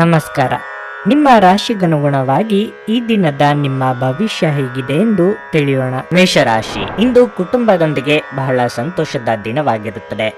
ನಮಸ್ಕಾರ. ನಿಮ್ಮ ರಾಶಿಗನುಗುಣವಾಗಿ ಈ ದಿನದ ನಿಮ್ಮ ಭವಿಷ್ಯ ಹೇಗಿದೆ ಎಂದು ತಿಳಿಯೋಣ. ಮೇಷರಾಶಿ, ಇಂದು ಕುಟುಂಬದೊಂದಿಗೆ ಬಹಳ ಸಂತೋಷದ ದಿನವಾಗಿರುತ್ತದೆ.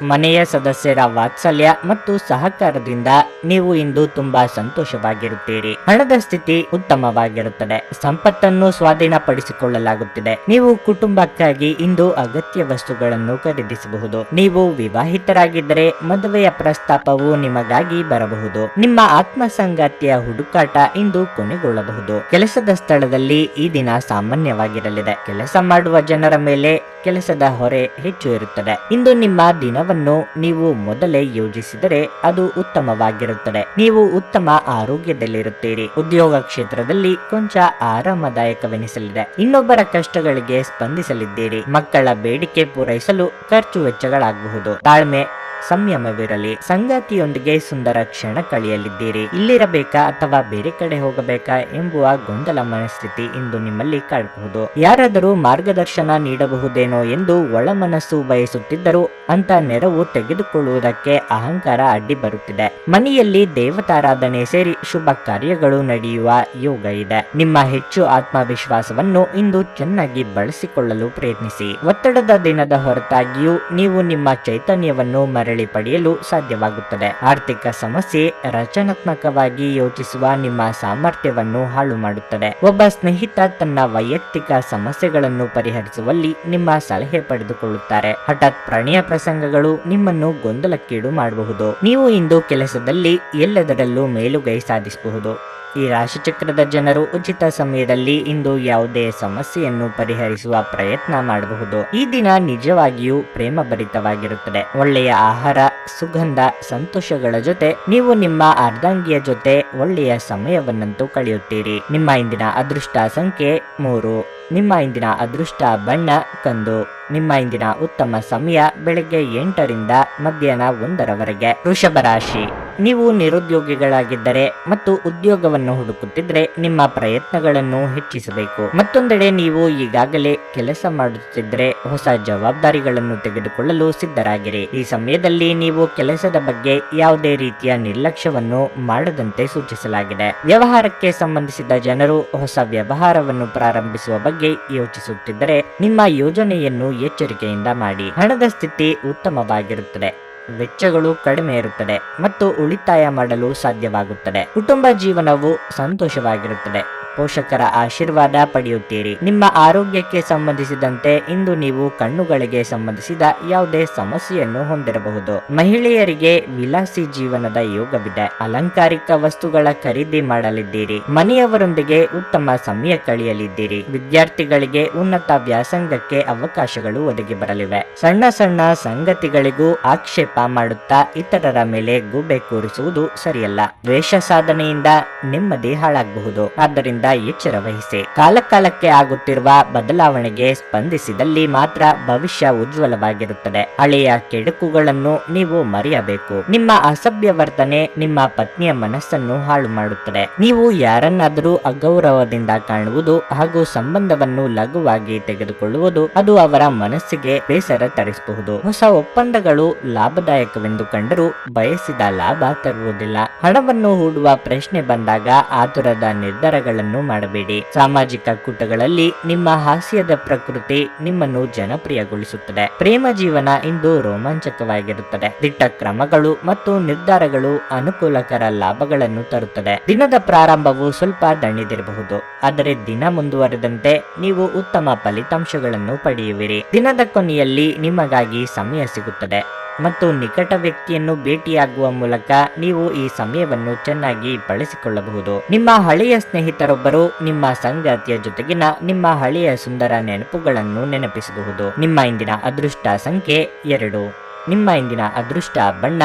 ಮನೆಯ ಸದಸ್ಯರ ವಾತ್ಸಲ್ಯ ಮತ್ತು ಸಹಕಾರದಿಂದ ನೀವು ಇಂದು ತುಂಬಾ ಸಂತೋಷವಾಗಿರುತ್ತೀರಿ. ಹಣದ ಸ್ಥಿತಿ ಉತ್ತಮವಾಗಿರುತ್ತದೆ. ಸಂಪತ್ತನ್ನು ಸ್ವಾಧೀನಪಡಿಸಿಕೊಳ್ಳಲಾಗುತ್ತಿದೆ. ನೀವು ಕುಟುಂಬಕ್ಕಾಗಿ ಇಂದು ಅಗತ್ಯ ವಸ್ತುಗಳನ್ನು ಖರೀದಿಸಬಹುದು. ನೀವು ವಿವಾಹಿತರಾಗಿದ್ದರೆ ಮದುವೆಯ ಪ್ರಸ್ತಾಪವು ನಿಮಗಾಗಿ ಬರಬಹುದು. ನಿಮ್ಮ ಆತ್ಮಸಂಗಾತಿಯ ಹುಡುಕಾಟ ಇಂದು ಕೊನೆಗೊಳ್ಳಬಹುದು. ಕೆಲಸದ ಸ್ಥಳದಲ್ಲಿ ಈ ದಿನ ಸಾಮಾನ್ಯವಾಗಿರಲಿದೆ. ಕೆಲಸ ಮಾಡುವ ಜನರ ಮೇಲೆ ಕೆಲಸದ ಹೊರೆ ಹೆಚ್ಚು ಇರುತ್ತದೆ. ಇಂದು ನಿಮ್ಮ ದಿನವನ್ನು ನೀವು ಮೊದಲೇ ಯೋಜಿಸಿದರೆ ಅದು ಉತ್ತಮವಾಗಿರುತ್ತದೆ. ನೀವು ಉತ್ತಮ ಆರೋಗ್ಯದಲ್ಲಿರುತ್ತೀರಿ. ಉದ್ಯೋಗ ಕ್ಷೇತ್ರದಲ್ಲಿ ಕೊಂಚ ಆರಾಮದಾಯಕವೆನಿಸಲಿದೆ. ಇನ್ನೊಬ್ಬರ ಕಷ್ಟಗಳಿಗೆ ಸ್ಪಂದಿಸಲಿದ್ದೀರಿ. ಮಕ್ಕಳ ಬೇಡಿಕೆ ಪೂರೈಸಲು ಖರ್ಚು ವೆಚ್ಚಗಳಾಗಬಹುದು. ತಾಳ್ಮೆ ಸಂಯಮವಿರಲಿ. ಸಂಗಾತಿಯೊಂದಿಗೆ ಸುಂದರ ಕ್ಷಣ ಕಳೆಯಲಿದ್ದೀರಿ. ಇಲ್ಲಿರಬೇಕಾ ಅಥವಾ ಬೇರೆ ಕಡೆ ಹೋಗಬೇಕಾ ಎಂಬುವ ಗೊಂದಲ ಮನಸ್ಥಿತಿ ಇಂದು ನಿಮ್ಮಲ್ಲಿ ಕಾಡಬಹುದು. ಯಾರಾದರೂ ಮಾರ್ಗದರ್ಶನ ನೀಡಬಹುದೇನೋ ಎಂದು ಒಳ ಮನಸ್ಸು ಬಯಸುತ್ತಿದ್ದರೂ ಅಂತ ನೆರವು ತೆಗೆದುಕೊಳ್ಳುವುದಕ್ಕೆ ಅಹಂಕಾರ ಅಡ್ಡಿ ಬರುತ್ತಿದೆ. ಮನೆಯಲ್ಲಿ ದೇವತಾರಾಧನೆ ಸೇರಿ ಶುಭ ಕಾರ್ಯಗಳು ನಡೆಯುವ ಯೋಗ ಇದೆ. ನಿಮ್ಮ ಹೆಚ್ಚು ಆತ್ಮವಿಶ್ವಾಸವನ್ನು ಇಂದು ಚೆನ್ನಾಗಿ ಬಳಸಿಕೊಳ್ಳಲು ಪ್ರಯತ್ನಿಸಿ. ಒತ್ತಡದ ದಿನದ ಹೊರತಾಗಿಯೂ ನೀವು ನಿಮ್ಮ ಚೈತನ್ಯವನ್ನು ಮರಳಿ ಪಡೆಯಲು ಸಾಧ್ಯವಾಗುತ್ತದೆ. ಆರ್ಥಿಕ ಸಮಸ್ಯೆ ರಚನಾತ್ಮಕವಾಗಿ ಯೋಚಿಸುವ ನಿಮ್ಮ ಸಾಮರ್ಥ್ಯವನ್ನು ಹಾಳು ಮಾಡುತ್ತದೆ. ಒಬ್ಬ ಸ್ನೇಹಿತ ತನ್ನ ವೈಯಕ್ತಿಕ ಸಮಸ್ಯೆಗಳನ್ನು ಪರಿಹರಿಸುವಲ್ಲಿ ನಿಮ್ಮ ಸಲಹೆ ಪಡೆದುಕೊಳ್ಳುತ್ತಾರೆ. ಹಠಾತ್ ಪ್ರಣಯ ಪ್ರಸಂಗಗಳು ನಿಮ್ಮನ್ನು ಗೊಂದಲಕ್ಕೀಡು ಮಾಡಬಹುದು. ನೀವು ಇಂದು ಕೆಲಸದಲ್ಲಿ ಎಲ್ಲದರಲ್ಲೂ ಮೇಲುಗೈ ಸಾಧಿಸಬಹುದು. ಈ ರಾಶಿಚಕ್ರದ ಜನರು ಉಚಿತ ಸಮಯದಲ್ಲಿ ಇಂದು ಯಾವುದೇ ಸಮಸ್ಯೆಯನ್ನು ಪರಿಹರಿಸುವ ಪ್ರಯತ್ನ ಮಾಡಬಹುದು. ಈ ದಿನ ನಿಜವಾಗಿಯೂ ಪ್ರೇಮಭರಿತವಾಗಿರುತ್ತದೆ. ಒಳ್ಳೆಯ ಆಹಾರ, ಸುಗಂಧ, ಸಂತೋಷಗಳ ಜೊತೆ ನೀವು ನಿಮ್ಮ ಅರ್ಧಾಂಗಿಯ ಜೊತೆ ಒಳ್ಳೆಯ ಸಮಯವನ್ನಂತೂ ಕಳೆಯುತ್ತೀರಿ. ನಿಮ್ಮ ಇಂದಿನ ಅದೃಷ್ಟ ಸಂಖ್ಯೆ 3. ನಿಮ್ಮ ಇಂದಿನ ಅದೃಷ್ಟ ಬಣ್ಣ ಕಂದು. ನಿಮ್ಮ ಇಂದಿನ ಉತ್ತಮ ಸಮಯ ಬೆಳಗ್ಗೆ 8 ರಿಂದ ಮಧ್ಯಾಹ್ನ 1 ವೃಷಭ ರಾಶಿ, ನೀವು ನಿರುದ್ಯೋಗಿಗಳಾಗಿದ್ದರೆ ಮತ್ತು ಉದ್ಯೋಗವನ್ನು ಹುಡುಕುತ್ತಿದ್ರೆ ನಿಮ್ಮ ಪ್ರಯತ್ನಗಳನ್ನು ಹೆಚ್ಚಿಸಬೇಕು. ಮತ್ತೊಂದೆಡೆ ನೀವು ಈಗಾಗಲೇ ಕೆಲಸ ಮಾಡುತ್ತಿದ್ದರೆ ಹೊಸ ಜವಾಬ್ದಾರಿಗಳನ್ನು ತೆಗೆದುಕೊಳ್ಳಲು ಸಿದ್ಧರಾಗಿರಿ. ಈ ಸಮಯದಲ್ಲಿ ನೀವು ಕೆಲಸದ ಬಗ್ಗೆ ಯಾವುದೇ ರೀತಿಯ ನಿರ್ಲಕ್ಷ್ಯವನ್ನು ಮಾಡದಂತೆ ಸೂಚಿಸಲಾಗಿದೆ. ವ್ಯವಹಾರಕ್ಕೆ ಸಂಬಂಧಿಸಿದ ಜನರು ಹೊಸ ವ್ಯವಹಾರವನ್ನು ಪ್ರಾರಂಭಿಸುವ ಬಗ್ಗೆ ಯೋಚಿಸುತ್ತಿದ್ದರೆ ನಿಮ್ಮ ಯೋಜನೆಯನ್ನು ಎಚ್ಚರಿಕೆಯಿಂದ ಮಾಡಿ. ಹಣದ ಸ್ಥಿತಿ ಉತ್ತಮವಾಗಿರುತ್ತದೆ. ವೆಚ್ಚಗಳು ಕಡಿಮೆ ಇರುತ್ತದೆ ಮತ್ತು ಉಳಿತಾಯ ಮಾಡಲು ಸಾಧ್ಯವಾಗುತ್ತದೆ. ಕುಟುಂಬ ಜೀವನವು ಸಂತೋಷವಾಗಿರುತ್ತದೆ. ಪೋಷಕರ ಆಶೀರ್ವಾದ ಪಡೆಯುತ್ತೀರಿ. ನಿಮ್ಮ ಆರೋಗ್ಯಕ್ಕೆ ಸಂಬಂಧಿಸಿದಂತೆ ಇಂದು ನೀವು ಕಣ್ಣುಗಳಿಗೆ ಸಂಬಂಧಿಸಿದ ಯಾವುದೇ ಸಮಸ್ಯೆಯನ್ನು ಹೊಂದಿರಬಹುದು. ಮಹಿಳೆಯರಿಗೆ ವಿಲಾಸಿ ಜೀವನದ ಯೋಗವಿದೆ. ಅಲಂಕಾರಿಕ ವಸ್ತುಗಳ ಖರೀದಿ ಮಾಡಲಿದ್ದೀರಿ. ಮನೆಯವರೊಂದಿಗೆ ಉತ್ತಮ ಸಮಯ ಕಳೆಯಲಿದ್ದೀರಿ. ವಿದ್ಯಾರ್ಥಿಗಳಿಗೆ ಉನ್ನತ ವ್ಯಾಸಂಗಕ್ಕೆ ಅವಕಾಶಗಳು ಒದಗಿ ಬರಲಿವೆ. ಸಣ್ಣ ಸಣ್ಣ ಸಂಗತಿಗಳಿಗೂ ಆಕ್ಷೇಪ ಮಾಡುತ್ತಾ ಇತರರ ಮೇಲೆ ಗೂಬೆ ಕೂರಿಸುವುದು ಸರಿಯಲ್ಲ. ದ್ವೇಷ ಸಾಧನೆಯಿಂದ ನೆಮ್ಮದಿ ಹಾಳಾಗಬಹುದು. ಆದ್ದರಿಂದ ಎಚ್ಚರ ವಹಿಸಿ. ಕಾಲಕಾಲಕ್ಕೆ ಆಗುತ್ತಿರುವ ಬದಲಾವಣೆಗೆ ಸ್ಪಂದಿಸಿದಲ್ಲಿ ಮಾತ್ರ ಭವಿಷ್ಯ ಉಜ್ವಲವಾಗಿರುತ್ತದೆ. ಹಳೆಯ ಕೆಡುಕುಗಳನ್ನು ನೀವು ಮರೆಯಬೇಕು. ನಿಮ್ಮ ಅಸಭ್ಯ ವರ್ತನೆ ನಿಮ್ಮ ಪತ್ನಿಯ ಮನಸ್ಸನ್ನು ಹಾಳು ಮಾಡುತ್ತದೆ. ನೀವು ಯಾರನ್ನಾದರೂ ಅಗೌರವದಿಂದ ಕಾಣುವುದು ಹಾಗೂ ಸಂಬಂಧವನ್ನು ಲಘುವಾಗಿ ತೆಗೆದುಕೊಳ್ಳುವುದು ಅದು ಅವರ ಮನಸ್ಸಿಗೆ ಬೇಸರ ತರಿಸಬಹುದು. ಹೊಸ ಒಪ್ಪಂದಗಳು ಲಾಭದಾಯಕವೆಂದು ಕಂಡರೂ ಬಯಸಿದ ಲಾಭ ತರುವುದಿಲ್ಲ. ಹಣವನ್ನು ಹೂಡುವ ಪ್ರಶ್ನೆ ಬಂದಾಗ ಆತುರದ ನಿರ್ಧಾರಗಳನ್ನು ಮಾಡಬೇಡಿ. ಸಾಮಾಜಿಕ ಕೂಟಗಳಲ್ಲಿ ನಿಮ್ಮ ಹಾಸ್ಯದ ಪ್ರಕೃತಿ ನಿಮ್ಮನ್ನು ಜನಪ್ರಿಯಗೊಳಿಸುತ್ತದೆ. ಪ್ರೇಮ ಜೀವನ ಇಂದು ರೋಮಾಂಚಕವಾಗಿರುತ್ತದೆ. ದಿಟ್ಟ ಕ್ರಮಗಳು ಮತ್ತು ನಿರ್ಧಾರಗಳು ಅನುಕೂಲಕರ ಲಾಭಗಳನ್ನು ತರುತ್ತದೆ. ದಿನದ ಪ್ರಾರಂಭವು ಸ್ವಲ್ಪ ದಣಿದಿರಬಹುದು, ಆದರೆ ದಿನ ಮುಂದುವರೆದಂತೆ ನೀವು ಉತ್ತಮ ಫಲಿತಾಂಶಗಳನ್ನು ಪಡೆಯುವಿರಿ. ದಿನದ ಕೊನೆಯಲ್ಲಿ ನಿಮಗಾಗಿ ಸಮಯ ಸಿಗುತ್ತದೆ ಮತ್ತು ನಿಕಟ ವ್ಯಕ್ತಿಯನ್ನು ಭೇಟಿಯಾಗುವ ಮೂಲಕ ನೀವು ಈ ಸಮಯವನ್ನು ಚೆನ್ನಾಗಿ ಬಳಸಿಕೊಳ್ಳಬಹುದು. ನಿಮ್ಮ ಹಳೆಯ ಸ್ನೇಹಿತರೊಬ್ಬರು ನಿಮ್ಮ ಸಂಗಾತಿಯ ಜೊತೆಗಿನ ನಿಮ್ಮ ಹಳೆಯ ಸುಂದರ ನೆನಪುಗಳನ್ನು ನೆನಪಿಸಬಹುದು. ನಿಮ್ಮ ಇಂದಿನ ಅದೃಷ್ಟ ಸಂಖ್ಯೆ 2. ನಿಮ್ಮ ಇಂದಿನ ಅದೃಷ್ಟ ಬಣ್ಣ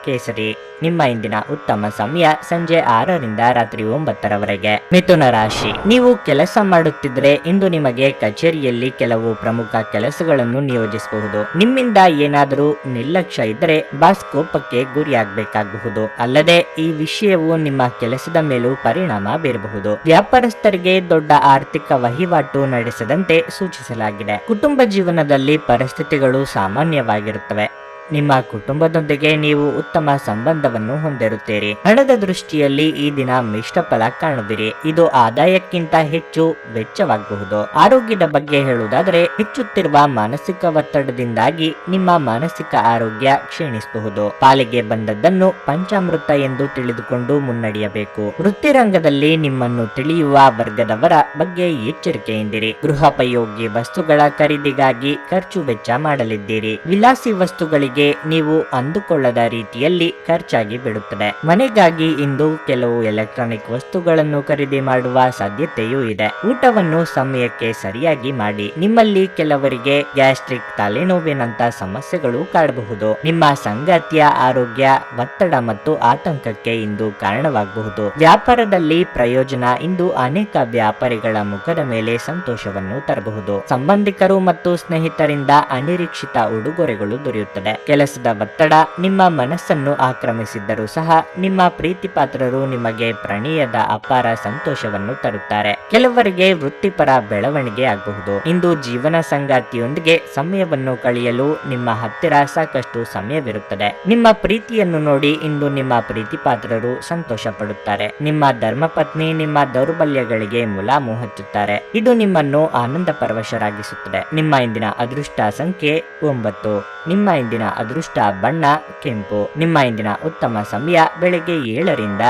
ಕೇಸರಿ. ನಿಮ್ಮ ಇಂದಿನ ಉತ್ತಮ ಸಮಯ ಸಂಜೆ 6 ರಿಂದ ರಾತ್ರಿ 9 ಮಿಥುನ ರಾಶಿ, ನೀವು ಕೆಲಸ ಮಾಡುತ್ತಿದ್ರೆ ಇಂದು ನಿಮಗೆ ಕಚೇರಿಯಲ್ಲಿ ಕೆಲವು ಪ್ರಮುಖ ಕೆಲಸಗಳನ್ನು ನಿಯೋಜಿಸಬಹುದು. ನಿಮ್ಮಿಂದ ಏನಾದರೂ ನಿರ್ಲಕ್ಷ್ಯ ಇದ್ದರೆ ಬಾಸ್ ಕೋಪಕ್ಕೆ ಗುರಿಯಾಗಬೇಕಾಗಬಹುದು. ಅಲ್ಲದೆ ಈ ವಿಷಯವು ನಿಮ್ಮ ಕೆಲಸದ ಮೇಲೂ ಪರಿಣಾಮ ಬೀರಬಹುದು. ವ್ಯಾಪಾರಸ್ಥರಿಗೆ ದೊಡ್ಡ ಆರ್ಥಿಕ ವಹಿವಾಟು ನಡೆಸದಂತೆ ಸೂಚಿಸಲಾಗಿದೆ. ಕುಟುಂಬ ಜೀವನದಲ್ಲಿ ಪರಿಸ್ಥಿತಿಗಳು ಸಾಮಾನ್ಯವಾಗಿರುತ್ತವೆ. ನಿಮ್ಮ ಕುಟುಂಬದೊಂದಿಗೆ ನೀವು ಉತ್ತಮ ಸಂಬಂಧವನ್ನು ಹೊಂದಿರುತ್ತೀರಿ. ಹಣದ ದೃಷ್ಟಿಯಲ್ಲಿ ಈ ದಿನ ಮಿಶ್ರ ಫಲ ಕಾಣುವಿರಿ. ಇದು ಆದಾಯಕ್ಕಿಂತ ಹೆಚ್ಚು ವೆಚ್ಚವಾಗಬಹುದು. ಆರೋಗ್ಯದ ಬಗ್ಗೆ ಹೇಳುವುದಾದರೆ ಹೆಚ್ಚುತ್ತಿರುವ ಮಾನಸಿಕ ಒತ್ತಡದಿಂದಾಗಿ ನಿಮ್ಮ ಮಾನಸಿಕ ಆರೋಗ್ಯ ಕ್ಷೀಣಿಸಬಹುದು. ಪಾಲಿಗೆ ಬಂದದ್ದನ್ನು ಪಂಚಾಮೃತ ಎಂದು ತಿಳಿದುಕೊಂಡು ಮುನ್ನಡೆಯಬೇಕು. ವೃತ್ತಿರಂಗದಲ್ಲಿ ನಿಮ್ಮನ್ನು ತಿಳಿಯುವ ವರ್ಗದವರ ಬಗ್ಗೆ ಎಚ್ಚರಿಕೆಯಿಂದಿರಿ. ಗೃಹೋಪಯೋಗಿ ವಸ್ತುಗಳ ಖರೀದಿಗಾಗಿ ಖರ್ಚು ವೆಚ್ಚ ಮಾಡಲಿದ್ದೀರಿ. ವಿಲಾಸಿ ವಸ್ತುಗಳಿಗೆ ನೀವು ಅಂದುಕೊಳ್ಳದ ರೀತಿಯಲ್ಲಿ ಖರ್ಚಾಗಿ ಬಿಡುತ್ತದೆ. ಮನೆಗಾಗಿ ಇಂದು ಕೆಲವು ಎಲೆಕ್ಟ್ರಾನಿಕ್ ವಸ್ತುಗಳನ್ನು ಖರೀದಿ ಮಾಡುವ ಸಾಧ್ಯತೆಯೂ ಇದೆ. ಊಟವನ್ನು ಸಮಯಕ್ಕೆ ಸರಿಯಾಗಿ ಮಾಡಿ. ನಿಮ್ಮಲ್ಲಿ ಕೆಲವರಿಗೆ ಗ್ಯಾಸ್ಟ್ರಿಕ್, ತಲೆನೋವಿನಂತ ಸಮಸ್ಯೆಗಳು ಕಾಡಬಹುದು. ನಿಮ್ಮ ಸಂಗಾತಿಯ ಆರೋಗ್ಯ ಒತ್ತಡ ಮತ್ತು ಆತಂಕಕ್ಕೆ ಇಂದು ಕಾರಣವಾಗಬಹುದು. ವ್ಯಾಪಾರದಲ್ಲಿ ಪ್ರಯೋಜನ ಇಂದು ಅನೇಕ ವ್ಯಾಪಾರಿಗಳ ಮುಖದ ಮೇಲೆ ಸಂತೋಷವನ್ನು ತರಬಹುದು. ಸಂಬಂಧಿಕರು ಮತ್ತು ಸ್ನೇಹಿತರಿಂದ ಅನಿರೀಕ್ಷಿತ ಉಡುಗೊರೆಗಳು ದೊರೆಯುತ್ತದೆ. ಕೆಲಸದ ಒತ್ತಡ ನಿಮ್ಮ ಮನಸ್ಸನ್ನು ಆಕ್ರಮಿಸಿದ್ದರೂ ಸಹ ನಿಮ್ಮ ಪ್ರೀತಿ ಪಾತ್ರರು ನಿಮಗೆ ಪ್ರಣಯದ ಅಪಾರ ಸಂತೋಷವನ್ನು ತರುತ್ತಾರೆ. ಕೆಲವರಿಗೆ ವೃತ್ತಿಪರ ಬೆಳವಣಿಗೆ ಆಗಬಹುದು. ಇಂದು ಜೀವನ ಸಂಗಾತಿಯೊಂದಿಗೆ ಸಮಯವನ್ನು ಕಳೆಯಲು ನಿಮ್ಮ ಹತ್ತಿರ ಸಾಕಷ್ಟು ಸಮಯವಿರುತ್ತದೆ. ನಿಮ್ಮ ಪ್ರೀತಿಯನ್ನು ನೋಡಿ ಇಂದು ನಿಮ್ಮ ಪ್ರೀತಿ ಪಾತ್ರರು ಸಂತೋಷ ಪಡುತ್ತಾರೆ. ನಿಮ್ಮ ಧರ್ಮಪತ್ನಿ ನಿಮ್ಮ ದೌರ್ಬಲ್ಯಗಳಿಗೆ ಮುಲಾಮು ಹಚ್ಚುತ್ತಾರೆ. ಇದು ನಿಮ್ಮನ್ನು ಆನಂದ ಪರವಶರಾಗಿಸುತ್ತದೆ. ನಿಮ್ಮ ಇಂದಿನ ಅದೃಷ್ಟ ಸಂಖ್ಯೆ 9. ನಿಮ್ಮ ಇಂದಿನ ಅದೃಷ್ಟ ಬಣ್ಣ ಕೆಂಪು. ನಿಮ್ಮ ಇಂದಿನ ಉತ್ತಮ ಸಮಯ ಬೆಳಗ್ಗೆ 7ರಿಂದ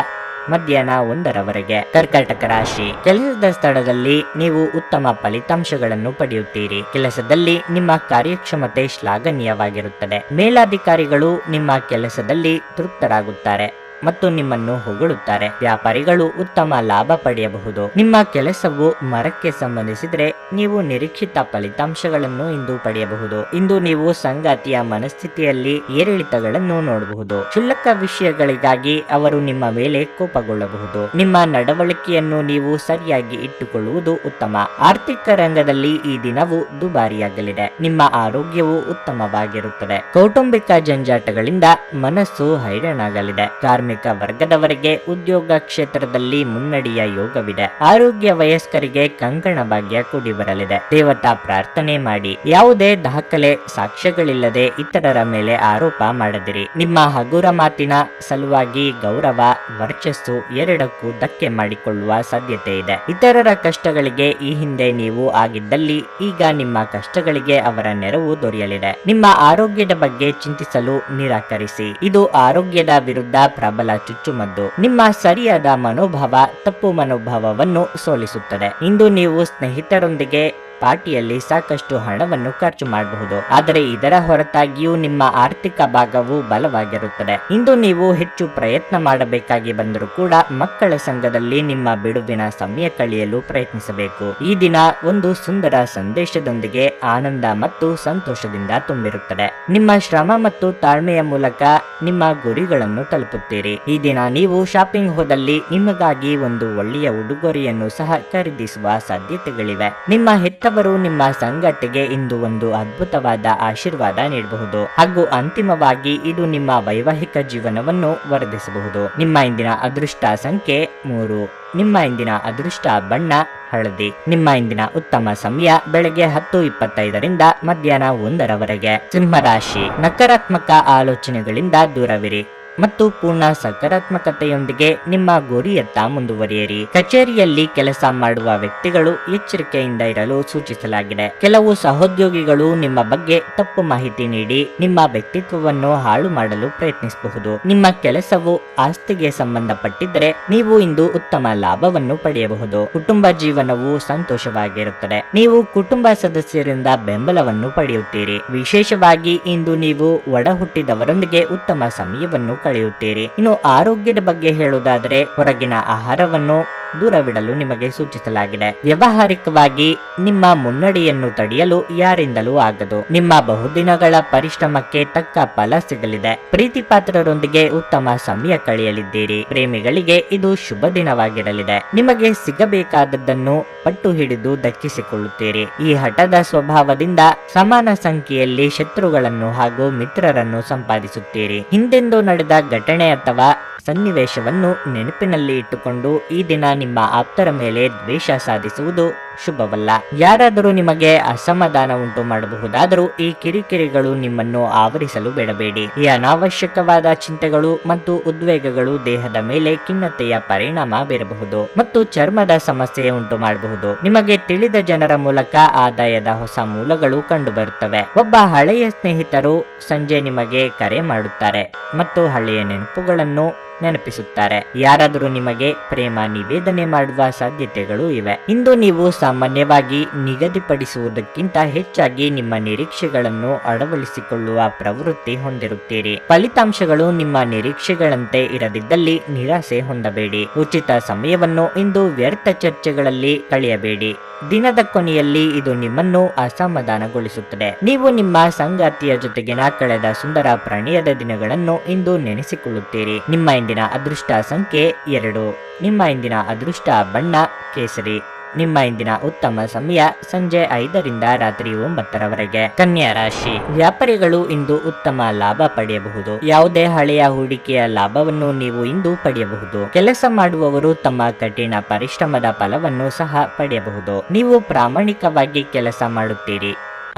ಮಧ್ಯಾಹ್ನ 1ರವರೆಗೆ. ಕರ್ಕಾಟಕ ರಾಶಿ. ಕೆಲಸದ ಸ್ಥಳದಲ್ಲಿ ನೀವು ಉತ್ತಮ ಫಲಿತಾಂಶಗಳನ್ನು ಪಡೆಯುತ್ತೀರಿ. ಕೆಲಸದಲ್ಲಿ ನಿಮ್ಮ ಕಾರ್ಯಕ್ಷಮತೆ ಶ್ಲಾಘನೀಯವಾಗಿರುತ್ತದೆ. ಮೇಲಾಧಿಕಾರಿಗಳು ನಿಮ್ಮ ಕೆಲಸದಲ್ಲಿ ತೃಪ್ತರಾಗುತ್ತಾರೆ ಮತ್ತು ನಿಮ್ಮನ್ನು ಹೊಗಳುತ್ತಾರೆ. ವ್ಯಾಪಾರಿಗಳು ಉತ್ತಮ ಲಾಭ ಪಡೆಯಬಹುದು. ನಿಮ್ಮ ಕೆಲಸವು ಮರಕ್ಕೆ ಸಂಬಂಧಿಸಿದರೆ ನೀವು ನಿರೀಕ್ಷಿತ ಫಲಿತಾಂಶಗಳನ್ನು ಇಂದು ಪಡೆಯಬಹುದು. ಇಂದು ನೀವು ಸಂಗಾತಿಯ ಮನಸ್ಥಿತಿಯಲ್ಲಿ ಏರಿಳಿತಗಳನ್ನು ನೋಡಬಹುದು. ಕ್ಷುಲ್ಲಕ ವಿಷಯಗಳಿಗಾಗಿ ಅವರು ನಿಮ್ಮ ಮೇಲೆ ಕೋಪಗೊಳ್ಳಬಹುದು. ನಿಮ್ಮ ನಡವಳಿಕೆಯನ್ನು ನೀವು ಸರಿಯಾಗಿ ಇಟ್ಟುಕೊಳ್ಳುವುದು ಉತ್ತಮ. ಆರ್ಥಿಕ ರಂಗದಲ್ಲಿ ಈ ದಿನವು ದುಬಾರಿಯಾಗಲಿದೆ. ನಿಮ್ಮ ಆರೋಗ್ಯವು ಉತ್ತಮವಾಗಿರುತ್ತದೆ. ಕೌಟುಂಬಿಕ ಜಂಜಾಟಗಳಿಂದ ಮನಸ್ಸು ಹೈರಾಣಾಗಲಿದೆ. ಕಾರ್ಮಿಕ ವರ್ಗದವರಿಗೆ ಉದ್ಯೋಗ ಕ್ಷೇತ್ರದಲ್ಲಿ ಮುನ್ನಡೆಯ ಯೋಗವಿದೆ. ಆರೋಗ್ಯ ವಯಸ್ಕರಿಗೆ ಕಂಕಣ ಭಾಗ್ಯ ಕೂಡಿ ಬರಲಿದೆ. ದೇವತಾ ಪ್ರಾರ್ಥನೆ ಮಾಡಿ. ಯಾವುದೇ ದಾಖಲೆ ಸಾಕ್ಷ್ಯಗಳಿಲ್ಲದೆ ಇತರರ ಮೇಲೆ ಆರೋಪ ಮಾಡದಿರಿ. ನಿಮ್ಮ ಹಗುರ ಮಾತಿನ ಸಲುವಾಗಿ ಗೌರವ, ವರ್ಚಸ್ಸು ಎರಡಕ್ಕೂ ಧಕ್ಕೆ ಮಾಡಿಕೊಳ್ಳುವ ಸಾಧ್ಯತೆ ಇದೆ. ಇತರರ ಕಷ್ಟಗಳಿಗೆ ಈ ಹಿಂದೆ ನೀವು ಆಗಿದ್ದಲ್ಲಿ ಈಗ ನಿಮ್ಮ ಕಷ್ಟಗಳಿಗೆ ಅವರ ನೆರವು ದೊರೆಯಲಿದೆ. ನಿಮ್ಮ ಆರೋಗ್ಯದ ಬಗ್ಗೆ ಚಿಂತಿಸಲು ನಿರಾಕರಿಸಿ. ಇದು ಆರೋಗ್ಯದ ವಿರುದ್ಧ ಪ್ರಬಲ ಚುಚ್ಚುಮದ್ದು. ನಿಮ್ಮ ಸರಿಯಾದ ಮನೋಭಾವ ತಪ್ಪು ಮನೋಭಾವವನ್ನು ಸೋಲಿಸುತ್ತದೆ. ಇಂದು ನೀವು ಸ್ನೇಹಿತರೊಂದಿಗೆ ಪಾರ್ಟಿಯಲ್ಲಿ ಸಾಕಷ್ಟು ಹಣವನ್ನು ಖರ್ಚು ಮಾಡಬಹುದು. ಆದರೆ ಇದರ ಹೊರತಾಗಿಯೂ ನಿಮ್ಮ ಆರ್ಥಿಕ ಭಾಗವು ಬಲವಾಗಿರುತ್ತದೆ. ಇಂದು ನೀವು ಹೆಚ್ಚು ಪ್ರಯತ್ನ ಮಾಡಬೇಕಾಗಿ ಬಂದರೂ ಕೂಡ ಮಕ್ಕಳ ಸಂಘದಲ್ಲಿ ನಿಮ್ಮ ಬಿಡುವಿನ ಸಮಯ ಕಳೆಯಲು ಪ್ರಯತ್ನಿಸಬೇಕು. ಈ ದಿನ ಒಂದು ಸುಂದರ ಸಂದೇಶದೊಂದಿಗೆ ಆನಂದ ಮತ್ತು ಸಂತೋಷದಿಂದ ತುಂಬಿರುತ್ತದೆ. ನಿಮ್ಮ ಶ್ರಮ ಮತ್ತು ತಾಳ್ಮೆಯ ಮೂಲಕ ನಿಮ್ಮ ಗುರಿಗಳನ್ನು ತಲುಪುತ್ತೀರಿ. ಈ ದಿನ ನೀವು ಶಾಪಿಂಗ್ ಹೋದಲ್ಲಿ ನಿಮಗಾಗಿ ಒಂದು ಒಳ್ಳೆಯ ಉಡುಗೊರೆಯನ್ನು ಸಹ ಖರೀದಿಸುವ ಸಾಧ್ಯತೆಗಳಿವೆ. ನಿಮ್ಮ ಹೆತ್ತವರು ನಿಮ್ಮ ಸಂಗಾತಿಗೆ ಇಂದು ಒಂದು ಅದ್ಭುತವಾದ ಆಶೀರ್ವಾದ ನೀಡಬಹುದು ಹಾಗೂ ಅಂತಿಮವಾಗಿ ಇದು ನಿಮ್ಮ ವೈವಾಹಿಕ ಜೀವನವನ್ನು ವರ್ಧಿಸಬಹುದು. ನಿಮ್ಮ ಇಂದಿನ ಅದೃಷ್ಟ ಸಂಖ್ಯೆ 3. ನಿಮ್ಮ ಇಂದಿನ ಅದೃಷ್ಟ ಬಣ್ಣ ಹಳದಿ. ನಿಮ್ಮ ಇಂದಿನ ಉತ್ತಮ ಸಮಯ ಬೆಳಗ್ಗೆ 10:25ರಿಂದ ಮಧ್ಯಾಹ್ನ 1ರವರೆಗೆ. ಸಿಂಹರಾಶಿ. ನಕಾರಾತ್ಮಕ ಆಲೋಚನೆಗಳಿಂದ ದೂರವಿರಿ ಮತ್ತು ಪೂರ್ಣ ಸಕಾರಾತ್ಮಕತೆಯೊಂದಿಗೆ ನಿಮ್ಮ ಗುರಿಯತ್ತ ಮುಂದುವರಿಯಿರಿ. ಕಚೇರಿಯಲ್ಲಿ ಕೆಲಸ ಮಾಡುವ ವ್ಯಕ್ತಿಗಳು ಎಚ್ಚರಿಕೆಯಿಂದ ಇರಲು ಸೂಚಿಸಲಾಗಿದೆ. ಕೆಲವು ಸಹೋದ್ಯೋಗಿಗಳು ನಿಮ್ಮ ಬಗ್ಗೆ ತಪ್ಪು ಮಾಹಿತಿ ನೀಡಿ ನಿಮ್ಮ ವ್ಯಕ್ತಿತ್ವವನ್ನು ಹಾಳು ಮಾಡಲು ಪ್ರಯತ್ನಿಸಬಹುದು. ನಿಮ್ಮ ಕೆಲಸವು ಆಸ್ತಿಗೆ ಸಂಬಂಧಪಟ್ಟಿದ್ದರೆ ನೀವು ಇಂದು ಉತ್ತಮ ಲಾಭವನ್ನು ಪಡೆಯಬಹುದು. ಕುಟುಂಬ ಜೀವನವು ಸಂತೋಷವಾಗಿರುತ್ತದೆ. ನೀವು ಕುಟುಂಬ ಸದಸ್ಯರಿಂದ ಬೆಂಬಲವನ್ನು ಪಡೆಯುತ್ತೀರಿ. ವಿಶೇಷವಾಗಿ ಇಂದು ನೀವು ಒಡ ಹುಟ್ಟಿದವರೊಂದಿಗೆ ಉತ್ತಮ ಸಮಯವನ್ನು ಕಳೆಯುತ್ತೀರಿ. ಇನ್ನು ಆರೋಗ್ಯದ ಬಗ್ಗೆ ಹೇಳುವುದಾದರೆ ಹೊರಗಿನ ಆಹಾರವನ್ನು ದೂರವಿಡಲು ನಿಮಗೆ ಸೂಚಿಸಲಾಗಿದೆ. ವ್ಯಾವಹಾರಿಕವಾಗಿ ನಿಮ್ಮ ಮುನ್ನಡೆಯನ್ನು ತಡೆಯಲು ಯಾರಿಂದಲೂ ಆಗದು. ನಿಮ್ಮ ಬಹುದಿನಗಳ ಪರಿಶ್ರಮಕ್ಕೆ ತಕ್ಕ ಫಲ ಸಿಗಲಿದೆ. ಪ್ರೀತಿ ಪಾತ್ರರೊಂದಿಗೆ ಉತ್ತಮ ಸಮಯ ಕಳೆಯಲಿದ್ದೀರಿ. ಪ್ರೇಮಿಗಳಿಗೆ ಇದು ಶುಭ ದಿನವಾಗಿರಲಿದೆ. ನಿಮಗೆ ಸಿಗಬೇಕಾದದ್ದನ್ನು ಪಟ್ಟು ಹಿಡಿದು ದಕ್ಕಿಸಿಕೊಳ್ಳುತ್ತೀರಿ. ಈ ಹಠದ ಸ್ವಭಾವದಿಂದ ಸಮಾನ ಸಂಖ್ಯೆಯಲ್ಲಿ ಶತ್ರುಗಳನ್ನು ಹಾಗೂ ಮಿತ್ರರನ್ನು ಸಂಪಾದಿಸುತ್ತೀರಿ. ಹಿಂದೆಂದೂ ನಡೆದ ಘಟನೆ ಅಥವಾ ಸನ್ನಿವೇಶವನ್ನು ನೆನಪಿನಲ್ಲಿ ಇಟ್ಟುಕೊಂಡು ಈ ದಿನ ನಿಮ್ಮ ಆಪ್ತರ ಮೇಲೆ ದ್ವೇಷ ಸಾಧಿಸುವುದು ಶುಭವಲ್ಲ. ಯಾರಾದರೂ ನಿಮಗೆ ಅಸಮಾಧಾನ ಉಂಟು ಮಾಡಬಹುದಾದರೂ ಈ ಕಿರಿಕಿರಿಗಳು ನಿಮ್ಮನ್ನು ಆವರಿಸಲು ಬಿಡಬೇಡಿ. ಈ ಅನಾವಶ್ಯಕವಾದ ಚಿಂತೆಗಳು ಮತ್ತು ಉದ್ವೇಗಗಳು ದೇಹದ ಮೇಲೆ ಖಿನ್ನತೆಯ ಪರಿಣಾಮ ಬೀರಬಹುದು ಮತ್ತು ಚರ್ಮದ ಸಮಸ್ಯೆ ಉಂಟು ಮಾಡಬಹುದು. ನಿಮಗೆ ತಿಳಿದ ಜನರ ಮೂಲಕ ಆದಾಯದ ಹೊಸ ಮೂಲಗಳು ಕಂಡುಬರುತ್ತವೆ. ಒಬ್ಬ ಹಳೆಯ ಸ್ನೇಹಿತರು ಸಂಜೆ ನಿಮಗೆ ಕರೆ ಮಾಡುತ್ತಾರೆ ಮತ್ತು ಹಳೆಯ ನೆನಪುಗಳನ್ನು ನೆನಪಿಸುತ್ತಾರೆ. ಯಾರಾದರೂ ನಿಮಗೆ ಪ್ರೇಮ ನಿವೇದನೆ ಮಾಡುವ ಸಾಧ್ಯತೆಗಳು ಇವೆ. ಇಂದು ನೀವು ಸಾಮಾನ್ಯವಾಗಿ ನಿಗದಿಪಡಿಸುವುದಕ್ಕಿಂತ ಹೆಚ್ಚಾಗಿ ನಿಮ್ಮ ನಿರೀಕ್ಷೆಗಳನ್ನು ಅಳವಡಿಸಿಕೊಳ್ಳುವ ಪ್ರವೃತ್ತಿ ಹೊಂದಿರುತ್ತೀರಿ. ಫಲಿತಾಂಶಗಳು ನಿಮ್ಮ ನಿರೀಕ್ಷೆಗಳಂತೆ ಇರದಿದ್ದಲ್ಲಿ ನಿರಾಸೆ ಹೊಂದಬೇಡಿ. ಉಚಿತ ಸಮಯವನ್ನು ಇಂದು ವ್ಯರ್ಥ ಚರ್ಚೆಗಳಲ್ಲಿ ಕಳೆಯಬೇಡಿ. ದಿನದ ಕೊನೆಯಲ್ಲಿ ಇದು ನಿಮ್ಮನ್ನು ಅಸಮಾಧಾನಗೊಳಿಸುತ್ತದೆ. ನೀವು ನಿಮ್ಮ ಸಂಗಾತಿಯ ಜೊತೆಗಿನ ಕಳೆದ ಸುಂದರ ಪ್ರಣಯದ ದಿನಗಳನ್ನು ಇಂದು ನೆನೆಸಿಕೊಳ್ಳುತ್ತೀರಿ. ನಿಮ್ಮ ಇಂದಿನ ಅದೃಷ್ಟ ಸಂಖ್ಯೆ 2. ನಿಮ್ಮ ಇಂದಿನ ಅದೃಷ್ಟ ಬಣ್ಣ ಕೇಸರಿ. ನಿಮ್ಮ ಇಂದಿನ ಉತ್ತಮ ಸಮಯ ಸಂಜೆ 5ರಿಂದ ರಾತ್ರಿ 9ರವರೆಗೆ. ಕನ್ಯಾ ರಾಶಿ. ವ್ಯಾಪಾರಿಗಳು ಇಂದು ಉತ್ತಮ ಲಾಭ ಪಡೆಯಬಹುದು. ಯಾವುದೇ ಹಳೆಯ ಹೂಡಿಕೆಯ ಲಾಭವನ್ನು ನೀವು ಇಂದು ಪಡೆಯಬಹುದು. ಕೆಲಸ ಮಾಡುವವರು ತಮ್ಮ ಕಠಿಣ ಪರಿಶ್ರಮದ ಫಲವನ್ನು ಸಹ ಪಡೆಯಬಹುದು. ನೀವು ಪ್ರಾಮಾಣಿಕವಾಗಿ ಕೆಲಸ ಮಾಡುತ್ತೀರಿ.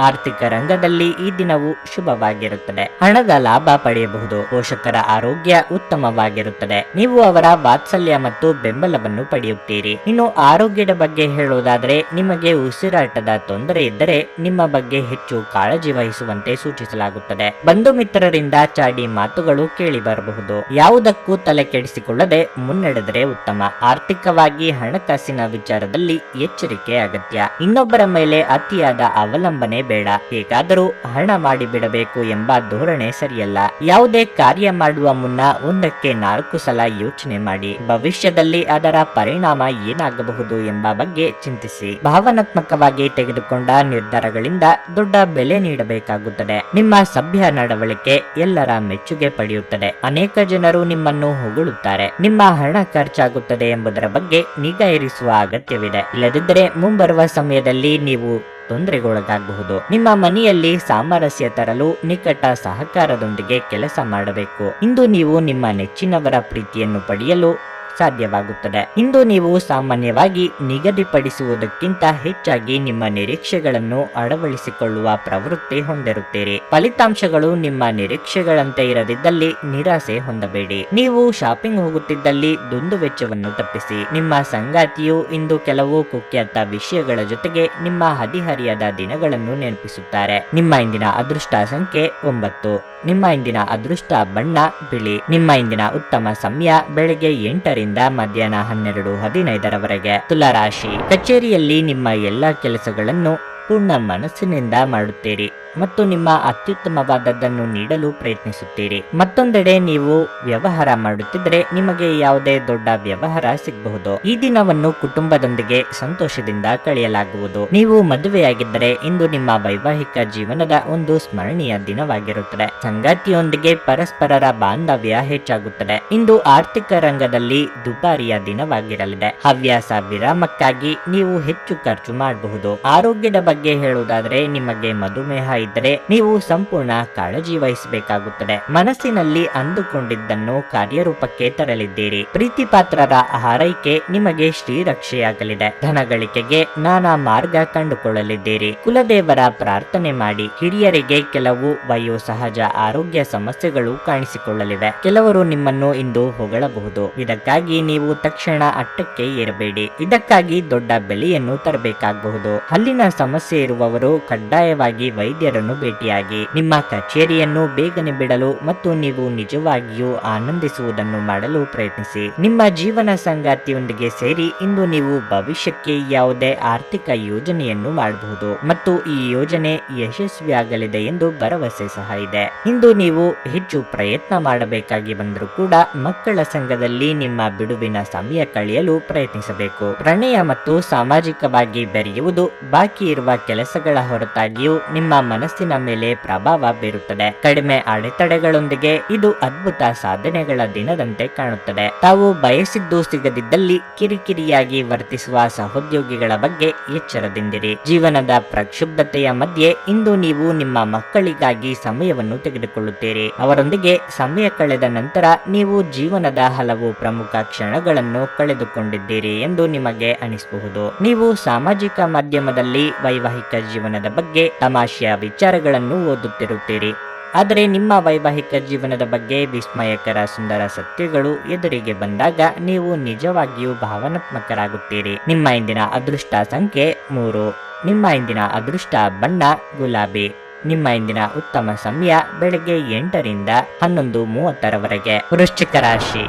ಆರ್ಥಿಕ ರಂಗದಲ್ಲಿ ಈ ದಿನವು ಶುಭವಾಗಿರುತ್ತದೆ. ಹಣದ ಲಾಭ ಪಡೆಯಬಹುದು. ಪೋಷಕರ ಆರೋಗ್ಯ ಉತ್ತಮವಾಗಿರುತ್ತದೆ. ನೀವು ಅವರ ವಾತ್ಸಲ್ಯ ಮತ್ತು ಬೆಂಬಲವನ್ನು ಪಡೆಯುತ್ತೀರಿ. ಇನ್ನು ಆರೋಗ್ಯದ ಬಗ್ಗೆ ಹೇಳುವುದಾದರೆ ನಿಮಗೆ ಉಸಿರಾಟದ ತೊಂದರೆ ಇದ್ದರೆ ನಿಮ್ಮ ಬಗ್ಗೆ ಹೆಚ್ಚು ಕಾಳಜಿ ವಹಿಸುವಂತೆ ಸೂಚಿಸಲಾಗುತ್ತದೆ. ಬಂಧು ಮಿತ್ರರಿಂದ ಚಾಡಿ ಮಾತುಗಳು ಕೇಳಿ ಬರಬಹುದು. ಯಾವುದಕ್ಕೂ ತಲೆ ಕೆಡಿಸಿಕೊಳ್ಳದೆ ಮುನ್ನಡೆದರೆ ಉತ್ತಮ. ಆರ್ಥಿಕವಾಗಿ ಹಣಕಾಸಿನ ವಿಚಾರದಲ್ಲಿ ಎಚ್ಚರಿಕೆ ಅಗತ್ಯ. ಇನ್ನೊಬ್ಬರ ಮೇಲೆ ಅತಿಯಾದ ಅವಲಂಬನೆ ಬೇಡ. ಹೇಗಾದರೂ ಹಣ ಮಾಡಿಬಿಡಬೇಕು ಎಂಬ ಧೋರಣೆ ಸರಿಯಲ್ಲ. ಯಾವುದೇ ಕಾರ್ಯ ಮಾಡುವ ಮುನ್ನ 1ಕ್ಕೆ 4 ಸಲ ಯೋಚನೆ ಮಾಡಿ. ಭವಿಷ್ಯದಲ್ಲಿ ಅದರ ಪರಿಣಾಮ ಏನಾಗಬಹುದು ಎಂಬ ಬಗ್ಗೆ ಚಿಂತಿಸಿ. ಭಾವನಾತ್ಮಕವಾಗಿ ತೆಗೆದುಕೊಂಡ ನಿರ್ಧಾರಗಳಿಂದ ದೊಡ್ಡ ಬೆಲೆ ನೀಡಬೇಕಾಗುತ್ತದೆ. ನಿಮ್ಮ ಸಭ್ಯ ನಡವಳಿಕೆ ಎಲ್ಲರ ಮೆಚ್ಚುಗೆ ಪಡೆಯುತ್ತದೆ. ಅನೇಕ ಜನರು ನಿಮ್ಮನ್ನು ಹೊಗಳುತ್ತಾರೆ. ನಿಮ್ಮ ಹಣ ಖರ್ಚಾಗುತ್ತದೆ ಎಂಬುದರ ಬಗ್ಗೆ ನಿಗಾ ಇರಿಸುವ ಅಗತ್ಯವಿದೆ. ಇಲ್ಲದಿದ್ದರೆ ಮುಂಬರುವ ಸಮಯದಲ್ಲಿ ನೀವು ತೊಂದರೆಗೊಳಗಾಗಬಹುದು. ನಿಮ್ಮ ಮನೆಯಲ್ಲಿ ಸಾಮರಸ್ಯ ತರಲು ನಿಕಟ ಸಹಕಾರದೊಂದಿಗೆ ಕೆಲಸ ಮಾಡಬೇಕು. ಇಂದು ನೀವು ನಿಮ್ಮ ನೆಚ್ಚಿನವರ ಪ್ರೀತಿಯನ್ನು ಪಡೆಯಲು ಸಾಧ್ಯವಾಗುತ್ತದೆ. ಇಂದು ನೀವು ಸಾಮಾನ್ಯವಾಗಿ ನಿಗದಿಪಡಿಸುವುದಕ್ಕಿಂತ ಹೆಚ್ಚಾಗಿ ನಿಮ್ಮ ನಿರೀಕ್ಷೆಗಳನ್ನು ಅಳವಡಿಸಿಕೊಳ್ಳುವ ಪ್ರವೃತ್ತಿ ಹೊಂದಿರುತ್ತೀರಿ. ಫಲಿತಾಂಶಗಳು ನಿಮ್ಮ ನಿರೀಕ್ಷೆಗಳಂತೆ ಇರದಿದ್ದಲ್ಲಿ ನಿರಾಸೆ ಹೊಂದಬೇಡಿ. ನೀವು ಶಾಪಿಂಗ್ ಹೋಗುತ್ತಿದ್ದಲ್ಲಿ ದುಂದುವೆಚ್ಚವನ್ನು ತಪ್ಪಿಸಿ. ನಿಮ್ಮ ಸಂಗಾತಿಯು ಇಂದು ಕೆಲವು ಕುಖ್ಯಾತ ವಿಷಯಗಳ ಜೊತೆಗೆ ನಿಮ್ಮ ಹದಿಹರಿಯದ ದಿನಗಳನ್ನು ನೆನಪಿಸುತ್ತಾರೆ. ನಿಮ್ಮ ಇಂದಿನ ಅದೃಷ್ಟ ಸಂಖ್ಯೆ 9. ನಿಮ್ಮ ಇಂದಿನ ಅದೃಷ್ಟ ಬಣ್ಣ ಬಿಳಿ. ನಿಮ್ಮ ಇಂದಿನ ಉತ್ತಮ ಸಮಯ ಬೆಳಗ್ಗೆ 8ರಿಂದ ಮಧ್ಯಾಹ್ನ 12:15ರವರೆಗೆ. ತುಲಾ ರಾಶಿ. ಕಚೇರಿಯಲ್ಲಿ ನಿಮ್ಮ ಎಲ್ಲಾ ಕೆಲಸಗಳನ್ನು ಪೂರ್ಣ ಮನಸ್ಸಿನಿಂದ ಮಾಡುತ್ತೀರಿ ಮತ್ತು ನಿಮ್ಮ ಅತ್ಯುತ್ತಮವಾದದ್ದನ್ನು ನೀಡಲು ಪ್ರಯತ್ನಿಸುತ್ತೀರಿ. ಮತ್ತೊಂದೆಡೆ ನೀವು ವ್ಯವಹಾರ ಮಾಡುತ್ತಿದ್ದರೆ ನಿಮಗೆ ಯಾವುದೇ ದೊಡ್ಡ ವ್ಯವಹಾರ ಸಿಗಬಹುದು. ಈ ದಿನವನ್ನು ಕುಟುಂಬದೊಂದಿಗೆ ಸಂತೋಷದಿಂದ ಕಳೆಯಲಾಗುವುದು. ನೀವು ಮದುವೆಯಾಗಿದ್ದರೆ ಇಂದು ನಿಮ್ಮ ವೈವಾಹಿಕ ಜೀವನದ ಒಂದು ಸ್ಮರಣೀಯ ದಿನವಾಗಿರುತ್ತದೆ. ಸಂಗಾತಿಯೊಂದಿಗೆ ಪರಸ್ಪರರ ಬಾಂಧವ್ಯ ಹೆಚ್ಚಾಗುತ್ತದೆ. ಇಂದು ಆರ್ಥಿಕ ರಂಗದಲ್ಲಿ ದುಬಾರಿಯ ದಿನವಾಗಿರಲಿದೆ. ಹವ್ಯಾಸ ವಿರಾಮಕ್ಕಾಗಿ ನೀವು ಹೆಚ್ಚು ಖರ್ಚು ಮಾಡಬಹುದು. ಆರೋಗ್ಯದ ಬಗ್ಗೆ ಹೇಳುವುದಾದರೆ ನಿಮಗೆ ಮಧುಮೇಹ ಇದ್ದರೆ ನೀವು ಸಂಪೂರ್ಣ ಕಾಳಜಿ ವಹಿಸಬೇಕಾಗುತ್ತದೆ. ಮನಸ್ಸಿನಲ್ಲಿ ಅಂದುಕೊಂಡಿದ್ದನ್ನು ಕಾರ್ಯರೂಪಕ್ಕೆ ತರಲಿದ್ದೀರಿ. ಪ್ರೀತಿ ಪಾತ್ರರ ಹಾರೈಕೆ ನಿಮಗೆ ಶ್ರೀರಕ್ಷೆಯಾಗಲಿದೆ. ಧನ ಗಳಿಕೆಗೆ ನಾನಾ ಮಾರ್ಗ ಕಂಡುಕೊಳ್ಳಲಿದ್ದೀರಿ. ಕುಲದೇವರ ಪ್ರಾರ್ಥನೆ ಮಾಡಿ. ಹಿರಿಯರಿಗೆ ಕೆಲವು ವಯೋಸಹಜ ಆರೋಗ್ಯ ಸಮಸ್ಯೆಗಳು ಕಾಣಿಸಿಕೊಳ್ಳಲಿವೆ. ಕೆಲವರು ನಿಮ್ಮನ್ನು ಇಂದು ಹೊಗಳಬಹುದು. ಇದಕ್ಕಾಗಿ ನೀವು ತಕ್ಷಣ ಅಟ್ಟಕ್ಕೆ ಏರಬೇಡಿ. ಇದಕ್ಕಾಗಿ ದೊಡ್ಡ ಬೆಲೆಯನ್ನು ತರಬೇಕಾಗಬಹುದು. ಹಲ್ಲಿನ ಸಮಸ್ಯೆ ಇರುವವರು ಕಡ್ಡಾಯವಾಗಿ ವೈದ್ಯರನ್ನು ಭೇಟಿಯಾಗಿ. ನಿಮ್ಮ ಕಚೇರಿಯನ್ನು ಬೇಗನೆ ಬಿಡಲು ಮತ್ತು ನೀವು ನಿಜವಾಗಿಯೂ ಆನಂದಿಸುವುದನ್ನು ಮಾಡಲು ಪ್ರಯತ್ನಿಸಿ. ನಿಮ್ಮ ಜೀವನ ಸಂಗಾತಿಯೊಂದಿಗೆ ಸೇರಿ ಇಂದು ನೀವು ಭವಿಷ್ಯಕ್ಕೆ ಯಾವುದೇ ಆರ್ಥಿಕ ಯೋಜನೆಯನ್ನು ಮಾಡಬಹುದು ಮತ್ತು ಈ ಯೋಜನೆ ಯಶಸ್ವಿಯಾಗಲಿದೆ ಎಂದು ಭರವಸೆ ಸಹ ಇದೆ. ಇಂದು ನೀವು ಹೆಚ್ಚು ಪ್ರಯತ್ನ ಮಾಡಬೇಕಾಗಿ ಬಂದರೂ ಕೂಡ ಮಕ್ಕಳ ಸಂಘದಲ್ಲಿ ನಿಮ್ಮ ಬಿಡುವಿನ ಸಮಯ ಕಳೆಯಲು ಪ್ರಯತ್ನಿಸಬೇಕು. ಪ್ರಣಯ ಮತ್ತು ಸಾಮಾಜಿಕವಾಗಿ ಬೆರೆಯುವುದು ಬಾಕಿ ಇರುವ ಮಾಡುತ್ತಿರುವ ಕೆಲಸಗಳ ಹೊರತಾಗಿಯೂ ನಿಮ್ಮ ಮನಸ್ಸಿನ ಮೇಲೆ ಪ್ರಭಾವ ಬೀರುತ್ತದೆ. ಕಡಿಮೆ ಅಡೆತಡೆಗಳೊಂದಿಗೆ ಇದು ಅದ್ಭುತ ಸಾಧನೆಗಳ ದಿನದಂತೆ ಕಾಣುತ್ತದೆ. ತಾವು ಬಯಸಿದ್ದು ಸಿಗದಿದ್ದಲ್ಲಿ ಕಿರಿಕಿರಿಯಾಗಿ ವರ್ತಿಸುವ ಸಹೋದ್ಯೋಗಿಗಳ ಬಗ್ಗೆ ಎಚ್ಚರದಿಂದಿರಿ. ಜೀವನದ ಪ್ರಕ್ಷುಬ್ಧತೆಯ ಮಧ್ಯೆ ಇಂದು ನೀವು ನಿಮ್ಮ ಮಕ್ಕಳಿಗಾಗಿ ಸಮಯವನ್ನು ತೆಗೆದುಕೊಳ್ಳುತ್ತೀರಿ. ಅವರೊಂದಿಗೆ ಸಮಯ ಕಳೆದ ನಂತರ ನೀವು ಜೀವನದ ಹಲವು ಪ್ರಮುಖ ಕ್ಷಣಗಳನ್ನು ಕಳೆದುಕೊಂಡಿದ್ದೀರಿ ಎಂದು ನಿಮಗೆ ಅನಿಸಬಹುದು. ನೀವು ಸಾಮಾಜಿಕ ಮಾಧ್ಯಮದಲ್ಲಿ ವೈವಾಹಿಕ ಜೀವನದ ಬಗ್ಗೆ ತಮಾಷೆಯ ವಿಚಾರಗಳನ್ನು ಓದುತ್ತಿರುತ್ತೀರಿ. ಆದರೆ ನಿಮ್ಮ ವೈವಾಹಿಕ ಜೀವನದ ಬಗ್ಗೆ ವಿಸ್ಮಯಕರ ಸುಂದರ ಸತ್ಯಗಳು ಎದುರಿಗೆ ಬಂದಾಗ ನೀವು ನಿಜವಾಗಿಯೂ ಭಾವನಾತ್ಮಕರಾಗುತ್ತೀರಿ. ನಿಮ್ಮ ಇಂದಿನ ಅದೃಷ್ಟ ಸಂಖ್ಯೆ 3. ನಿಮ್ಮ ಇಂದಿನ ಅದೃಷ್ಟ ಬಣ್ಣ ಗುಲಾಬಿ. ನಿಮ್ಮ ಇಂದಿನ ಉತ್ತಮ ಸಮಯ ಬೆಳಗ್ಗೆ 8 ರಿಂದ 11:30 ವೃಶ್ಚಿಕ ರಾಶಿ.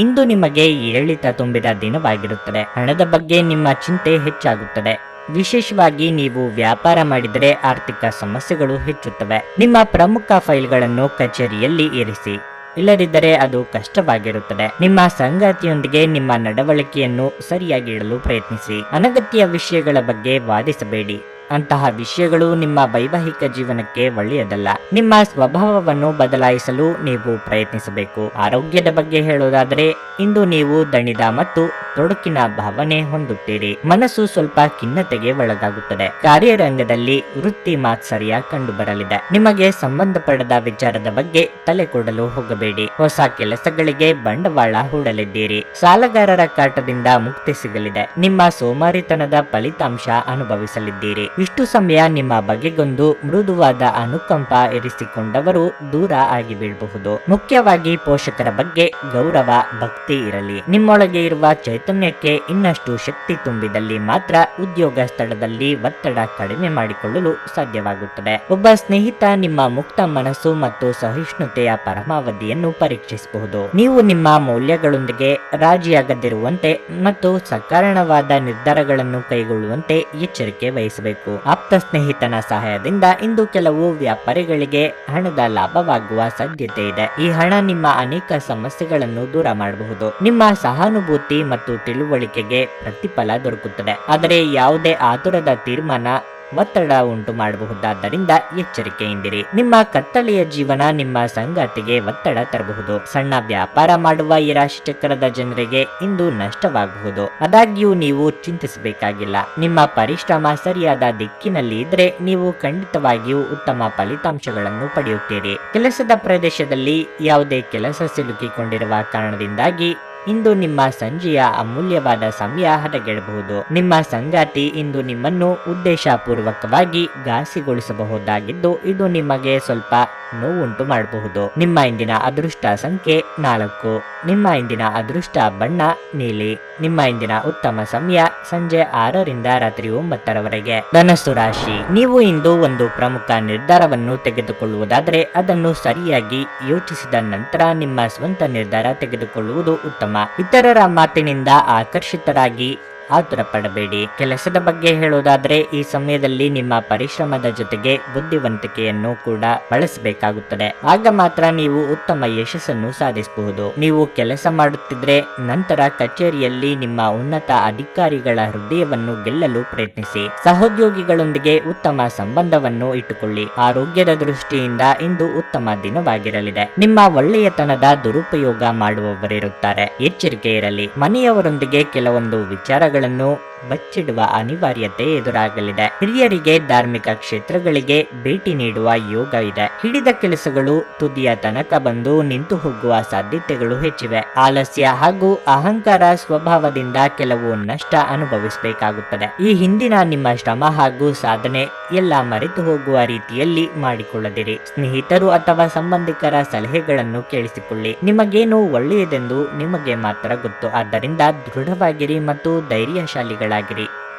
ಇಂದು ನಿಮಗೆ ಏರಿಳಿತ ತುಂಬಿದ ದಿನವಾಗಿರುತ್ತದೆ. ಹಣದ ಬಗ್ಗೆ ನಿಮ್ಮ ಚಿಂತೆ ಹೆಚ್ಚಾಗುತ್ತದೆ. ವಿಶೇಷವಾಗಿ ನೀವು ವ್ಯಾಪಾರ ಮಾಡಿದರೆ ಆರ್ಥಿಕ ಸಮಸ್ಯೆಗಳು ಹೆಚ್ಚುತ್ತವೆ. ನಿಮ್ಮ ಪ್ರಮುಖ ಫೈಲ್ಗಳನ್ನು ಕಚೇರಿಯಲ್ಲಿ ಇರಿಸಿ, ಇಲ್ಲದಿದ್ದರೆ ಅದು ಕಷ್ಟವಾಗಿರುತ್ತದೆ. ನಿಮ್ಮ ಸಂಗಾತಿಯೊಂದಿಗೆ ನಿಮ್ಮ ನಡವಳಿಕೆಯನ್ನು ಸರಿಯಾಗಿ ಇಡಲು ಪ್ರಯತ್ನಿಸಿ. ಅನಗತ್ಯ ವಿಷಯಗಳ ಬಗ್ಗೆ ವಾದಿಸಬೇಡಿ. ಅಂತಹ ವಿಷಯಗಳು ನಿಮ್ಮ ವೈವಾಹಿಕ ಜೀವನಕ್ಕೆ ಒಳ್ಳೆಯದಲ್ಲ. ನಿಮ್ಮ ಸ್ವಭಾವವನ್ನು ಬದಲಾಯಿಸಲು ನೀವು ಪ್ರಯತ್ನಿಸಬೇಕು. ಆರೋಗ್ಯದ ಬಗ್ಗೆ ಹೇಳೋದಾದರೆ ಇಂದು ನೀವು ದಣಿದ ಮತ್ತು ತೊಡಕಿನ ಭಾವನೆ ಹೊಂದುತ್ತೀರಿ. ಮನಸ್ಸು ಸ್ವಲ್ಪ ಖಿನ್ನತೆಗೆ ಒಳಗಾಗುತ್ತದೆ. ಕಾರ್ಯರಂಗದಲ್ಲಿ ವೃತ್ತಿ ಮಾತ್ಸರ್ಯ ಕಂಡುಬರಲಿದೆ. ನಿಮಗೆ ಸಂಬಂಧಪಡದ ವಿಚಾರದ ಬಗ್ಗೆ ತಲೆ ಕೊಡಲು ಹೋಗಬೇಡಿ. ಹೊಸ ಕೆಲಸಗಳಿಗೆ ಬಂಡವಾಳ ಹೂಡಲಿದ್ದೀರಿ. ಸಾಲಗಾರರ ಕಾಟದಿಂದ ಮುಕ್ತಿ ಸಿಗಲಿದೆ. ನಿಮ್ಮ ಸೋಮಾರಿತನದ ಫಲಿತಾಂಶ ಅನುಭವಿಸಲಿದ್ದೀರಿ. ಇಷ್ಟು ಸಮಯ ನಿಮ್ಮ ಬಗೆಗೊಂದು ಮೃದುವಾದ ಅನುಕಂಪ ಇರಿಸಿಕೊಂಡವರು ದೂರ ಆಗಿ ಬೀಳಬಹುದು. ಮುಖ್ಯವಾಗಿ ಪೋಷಕರ ಬಗ್ಗೆ ಗೌರವ ಭಕ್ತಿ ಇರಲಿ. ನಿಮ್ಮೊಳಗೆ ಇರುವ ಚೈತನ್ಯಕ್ಕೆ ಇನ್ನಷ್ಟು ಶಕ್ತಿ ತುಂಬಿದಲ್ಲಿ ಮಾತ್ರ ಉದ್ಯೋಗ ಸ್ಥಳದಲ್ಲಿ ಒತ್ತಡ ಕಡಿಮೆ ಮಾಡಿಕೊಳ್ಳಲು ಸಾಧ್ಯವಾಗುತ್ತದೆ. ಒಬ್ಬ ಸ್ನೇಹಿತ ನಿಮ್ಮ ಮುಕ್ತ ಮನಸ್ಸು ಮತ್ತು ಸಹಿಷ್ಣುತೆಯ ಪರಮಾವಧಿಯನ್ನು ಪರೀಕ್ಷಿಸಬಹುದು. ನೀವು ನಿಮ್ಮ ಮೌಲ್ಯಗಳೊಂದಿಗೆ ರಾಜಿಯಾಗದಿರುವಂತೆ ಮತ್ತು ಸಕಾರಣವಾದ ನಿರ್ಧಾರಗಳನ್ನು ಕೈಗೊಳ್ಳುವಂತೆ ಎಚ್ಚರಿಕೆ ವಹಿಸಬೇಕು. ಆಪ್ತ ಸ್ನೇಹಿತನ ಸಹಾಯದಿಂದ ಇಂದು ಕೆಲವು ವ್ಯಾಪಾರಿಗಳಿಗೆ ಹಣದ ಲಾಭವಾಗುವ ಸಾಧ್ಯತೆ ಇದೆ. ಈ ಹಣ ನಿಮ್ಮ ಅನೇಕ ಸಮಸ್ಯೆಗಳನ್ನು ದೂರ ಮಾಡಬಹುದು. ನಿಮ್ಮ ಸಹಾನುಭೂತಿ ಮತ್ತು ತಿಳುವಳಿಕೆಗೆ ಪ್ರತಿಫಲ ದೊರಕುತ್ತದೆ. ಆದರೆ ಯಾವುದೇ ಆತುರದ ತೀರ್ಮಾನ ಒತ್ತಡ ಉಂಟು ಮಾಡಬಹುದಾದ್ದರಿಂದ ಎಚ್ಚರಿಕೆಯಿಂದಿರಿ. ನಿಮ್ಮ ಕತ್ತಲೆಯ ಜೀವನ ನಿಮ್ಮ ಸಂಗಾತಿಗೆ ಒತ್ತಡ ತರಬಹುದು. ಸಣ್ಣ ವ್ಯಾಪಾರ ಮಾಡುವ ಈ ರಾಶಿ ಚಕ್ರದ ಜನರಿಗೆ ಇಂದು ನಷ್ಟವಾಗಬಹುದು. ಆದಾಗ್ಯೂ ನೀವು ಚಿಂತಿಸಬೇಕಾಗಿಲ್ಲ. ನಿಮ್ಮ ಪರಿಶ್ರಮ ಸರಿಯಾದ ದಿಕ್ಕಿನಲ್ಲಿ ಇದ್ರೆ ನೀವು ಖಂಡಿತವಾಗಿಯೂ ಉತ್ತಮ ಫಲಿತಾಂಶಗಳನ್ನು ಪಡೆಯುತ್ತೀರಿ. ಕೆಲಸದ ಪ್ರದೇಶದಲ್ಲಿ ಯಾವುದೇ ಕೆಲಸ ಸಿಲುಕಿಕೊಂಡಿರುವ ಕಾರಣದಿಂದಾಗಿ ಇಂದು ನಿಮ್ಮ ಸಂಜೆಯ ಅಮೂಲ್ಯವಾದ ಸಮಯ ಹದಗೆಡಬಹುದು. ನಿಮ್ಮ ಸಂಗಾತಿ ಇಂದು ನಿಮ್ಮನ್ನು ಉದ್ದೇಶಪೂರ್ವಕವಾಗಿ ಘಾಸಿಗೊಳಿಸಬಹುದಾಗಿದ್ದು ಇದು ನಿಮಗೆ ಸ್ವಲ್ಪ ನೋವುಂಟು ಮಾಡಬಹುದು. ನಿಮ್ಮ ಇಂದಿನ ಅದೃಷ್ಟ ಸಂಖ್ಯೆ 4. ನಿಮ್ಮ ಇಂದಿನ ಅದೃಷ್ಟ ಬಣ್ಣ ನೀಲಿ. ನಿಮ್ಮ ಇಂದಿನ ಉತ್ತಮ ಸಮಯ ಸಂಜೆ 6 ರಿಂದ ರಾತ್ರಿ 9 ಧನಸ್ಸು ರಾಶಿ. ನೀವು ಇಂದು ಒಂದು ಪ್ರಮುಖ ನಿರ್ಧಾರವನ್ನು ತೆಗೆದುಕೊಳ್ಳುವುದಾದರೆ ಅದನ್ನು ಸರಿಯಾಗಿ ಯೋಚಿಸಿದ ನಂತರ ನಿಮ್ಮ ಸ್ವಂತ ನಿರ್ಧಾರ ತೆಗೆದುಕೊಳ್ಳುವುದು ಉತ್ತಮ. ಇತರರ ಮಾತಿನಿಂದ ಆಕರ್ಷಿತರಾಗಿ ಆತುರ ಪಡಬೇಡಿ. ಕೆಲಸದ ಬಗ್ಗೆ ಹೇಳೋದಾದ್ರೆ ಈ ಸಮಯದಲ್ಲಿ ನಿಮ್ಮ ಪರಿಶ್ರಮದ ಜೊತೆಗೆ ಬುದ್ಧಿವಂತಿಕೆಯನ್ನು ಕೂಡ ಬಳಸಬೇಕಾಗುತ್ತದೆ. ಆಗ ಮಾತ್ರ ನೀವು ಉತ್ತಮ ಯಶಸ್ಸನ್ನು ಸಾಧಿಸಬಹುದು. ನೀವು ಕೆಲಸ ಮಾಡುತ್ತಿದ್ರೆ ನಂತರ ಕಚೇರಿಯಲ್ಲಿ ನಿಮ್ಮ ಉನ್ನತ ಅಧಿಕಾರಿಗಳ ಹೃದಯವನ್ನು ಗೆಲ್ಲಲು ಪ್ರಯತ್ನಿಸಿ. ಸಹೋದ್ಯೋಗಿಗಳೊಂದಿಗೆ ಉತ್ತಮ ಸಂಬಂಧವನ್ನು ಇಟ್ಟುಕೊಳ್ಳಿ. ಆರೋಗ್ಯದ ದೃಷ್ಟಿಯಿಂದ ಇಂದು ಉತ್ತಮ ದಿನವಾಗಿರಲಿದೆ. ನಿಮ್ಮ ಒಳ್ಳೆಯತನದ ದುರುಪಯೋಗ ಮಾಡುವವರಿರುತ್ತಾರೆ. ಎಚ್ಚರಿಕೆ ಇರಲಿ. ಮನೆಯವರೊಂದಿಗೆ ಕೆಲವೊಂದು ವಿಚಾರಗಳನ್ನು ಬಚ್ಚಿಡುವ ಅನಿವಾರ್ಯತೆ ಎದುರಾಗಲಿದೆ. ಹಿರಿಯರಿಗೆ ಧಾರ್ಮಿಕ ಕ್ಷೇತ್ರಗಳಿಗೆ ಭೇಟಿ ನೀಡುವ ಯೋಗ ಇದೆ. ಹಿಡಿದ ಕೆಲಸಗಳು ತುದಿಯ ತನಕ ಬಂದು ನಿಂತು ಹೋಗುವ ಸಾಧ್ಯತೆಗಳು ಹೆಚ್ಚಿವೆ. ಆಲಸ್ಯ ಹಾಗೂ ಅಹಂಕಾರ ಸ್ವಭಾವದಿಂದ ಕೆಲವು ನಷ್ಟ ಅನುಭವಿಸಬೇಕಾಗುತ್ತದೆ. ಈ ಹಿಂದಿನ ನಿಮ್ಮ ಶ್ರಮ ಹಾಗೂ ಸಾಧನೆ ಎಲ್ಲ ಮರೆತು ಹೋಗುವ ರೀತಿಯಲ್ಲಿ ಮಾಡಿಕೊಳ್ಳದಿರಿ. ಸ್ನೇಹಿತರು ಅಥವಾ ಸಂಬಂಧಿಕರ ಸಲಹೆಗಳನ್ನು ಕೇಳಿಸಿಕೊಳ್ಳಿ. ನಿಮಗೇನು ಒಳ್ಳೆಯದೆಂದು ನಿಮಗೆ ಮಾತ್ರ ಗೊತ್ತು. ಆದ್ದರಿಂದ ದೃಢವಾಗಿರಿ ಮತ್ತು ಧೈರ್ಯಶಾಲಿಗಳಾಗಿರಿ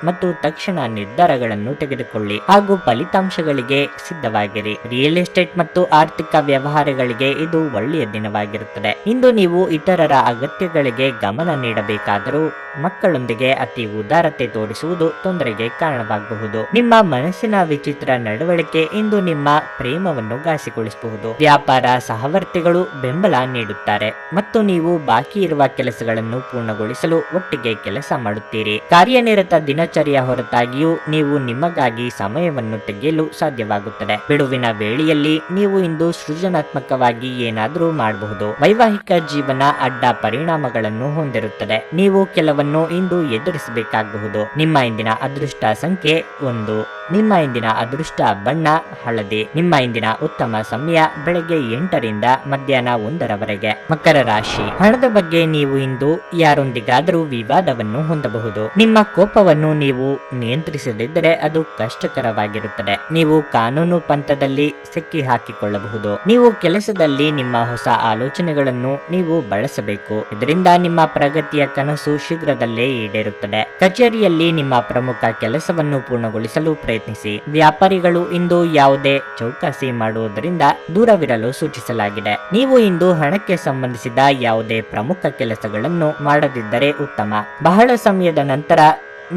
ಮತ್ತು ತಕ್ಷಣ ನಿರ್ಧಾರಗಳನ್ನು ತೆಗೆದುಕೊಳ್ಳಿ ಹಾಗೂ ಫಲಿತಾಂಶಗಳಿಗೆ ಸಿದ್ಧವಾಗಿರಿ. ರಿಯಲ್ ಎಸ್ಟೇಟ್ ಮತ್ತು ಆರ್ಥಿಕ ವ್ಯವಹಾರಗಳಿಗೆ ಇದು ಒಳ್ಳೆಯ ದಿನವಾಗಿರುತ್ತದೆ. ಇಂದು ನೀವು ಇತರರ ಅಗತ್ಯಗಳಿಗೆ ಗಮನ ನೀಡಬೇಕಾದರೂ ಮಕ್ಕಳೊಂದಿಗೆ ಅತಿ ಉದಾರತೆ ತೋರಿಸುವುದು ತೊಂದರೆಗೆ ಕಾರಣವಾಗಬಹುದು. ನಿಮ್ಮ ಮನಸ್ಸಿನ ವಿಚಿತ್ರ ನಡವಳಿಕೆ ಇಂದು ನಿಮ್ಮ ಪ್ರೇಮವನ್ನು ಘಾಸಿಗೊಳಿಸಬಹುದು. ವ್ಯಾಪಾರ ಸಹವರ್ತಿಗಳು ಬೆಂಬಲ ನೀಡುತ್ತಾರೆ ಮತ್ತು ನೀವು ಬಾಕಿ ಇರುವ ಕೆಲಸಗಳನ್ನು ಪೂರ್ಣಗೊಳಿಸಲು ಒಟ್ಟಿಗೆ ಕೆಲಸ ಮಾಡುತ್ತೀರಿ. ಕಾರ್ಯನಿರತ ದಿನಚರಿ ದಿನಚರಿಯ ಹೊರತಾಗಿಯೂ ನೀವು ನಿಮಗಾಗಿ ಸಮಯವನ್ನು ತೆಗೆಯಲು ಸಾಧ್ಯವಾಗುತ್ತದೆ. ಬಿಡುವಿನ ವೇಳೆಯಲ್ಲಿ ನೀವು ಇಂದು ಸೃಜನಾತ್ಮಕವಾಗಿ ಏನಾದರೂ ಮಾಡಬಹುದು. ವೈವಾಹಿಕ ಜೀವನ ಅಡ್ಡ ಪರಿಣಾಮಗಳನ್ನು ಹೊಂದಿರುತ್ತದೆ. ನೀವು ಕೆಲವನ್ನು ಇಂದು ಎದುರಿಸಬೇಕಾಗಬಹುದು. ನಿಮ್ಮ ಇಂದಿನ ಅದೃಷ್ಟ ಸಂಖ್ಯೆ 1. ನಿಮ್ಮ ಇಂದಿನ ಅದೃಷ್ಟ ಬಣ್ಣ ಹಳದಿ. ನಿಮ್ಮ ಇಂದಿನ ಉತ್ತಮ ಸಮಯ ಬೆಳಗ್ಗೆ 8 ರಿಂದ ಮಧ್ಯಾಹ್ನ 1 ಮಕರ ರಾಶಿ. ಹಣದ ಬಗ್ಗೆ ನೀವು ಇಂದು ಯಾರೊಂದಿಗಾದರೂ ವಿವಾದವನ್ನು ಹೊಂದಬಹುದು. ನಿಮ್ಮ ಕೋಪವನ್ನು ನೀವು ನಿಯಂತ್ರಿಸದಿದ್ದರೆ ಅದು ಕಷ್ಟಕರವಾಗಿರುತ್ತದೆ. ನೀವು ಕಾನೂನು ಪಂಥದಲ್ಲಿ ಸಿಕ್ಕಿ ಹಾಕಿಕೊಳ್ಳಬಹುದು. ನೀವು ಕೆಲಸದಲ್ಲಿ ನಿಮ್ಮ ಹೊಸ ಆಲೋಚನೆಗಳನ್ನು ನೀವು ಬಳಸಬೇಕು. ಇದರಿಂದ ನಿಮ್ಮ ಪ್ರಗತಿಯ ಕನಸು ಶೀಘ್ರದಲ್ಲೇ ಈಡೇರುತ್ತದೆ. ಕಚೇರಿಯಲ್ಲಿ ನಿಮ್ಮ ಪ್ರಮುಖ ಕೆಲಸವನ್ನು ಪೂರ್ಣಗೊಳಿಸಲು ಪ್ರಯತ್ನಿಸಿ. ವ್ಯಾಪಾರಿಗಳು ಇಂದು ಯಾವುದೇ ಚೌಕಾಸಿ ಮಾಡುವುದರಿಂದ ದೂರವಿರಲು ಸೂಚಿಸಲಾಗಿದೆ. ನೀವು ಇಂದು ಹಣಕ್ಕೆ ಸಂಬಂಧಿಸಿದ ಯಾವುದೇ ಪ್ರಮುಖ ಕೆಲಸಗಳನ್ನು ಮಾಡದಿದ್ದರೆ ಉತ್ತಮ. ಬಹಳ ಸಮಯದ ನಂತರ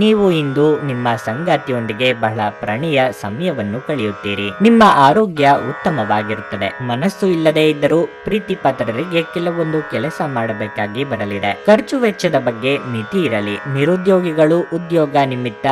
ನೀವು ಇಂದು ನಿಮ್ಮ ಸಂಗಾತಿಯೊಂದಿಗೆ ಬಹಳ ಪ್ರಣಯ ಸಮಯವನ್ನು ಕಳೆಯುತ್ತೀರಿ. ನಿಮ್ಮ ಆರೋಗ್ಯ ಉತ್ತಮವಾಗಿರುತ್ತದೆ. ಮನಸ್ಸು ಇಲ್ಲದೆ ಇದ್ದರೂ ಪ್ರೀತಿ ಪಾತ್ರರಿಗೆ ಕೆಲವೊಂದು ಕೆಲಸ ಮಾಡಬೇಕಾಗಿ ಬರಲಿದೆ. ಖರ್ಚು ವೆಚ್ಚದ ಬಗ್ಗೆ ಮಿತಿ ಇರಲಿ. ನಿರುದ್ಯೋಗಿಗಳು ಉದ್ಯೋಗ ನಿಮಿತ್ತ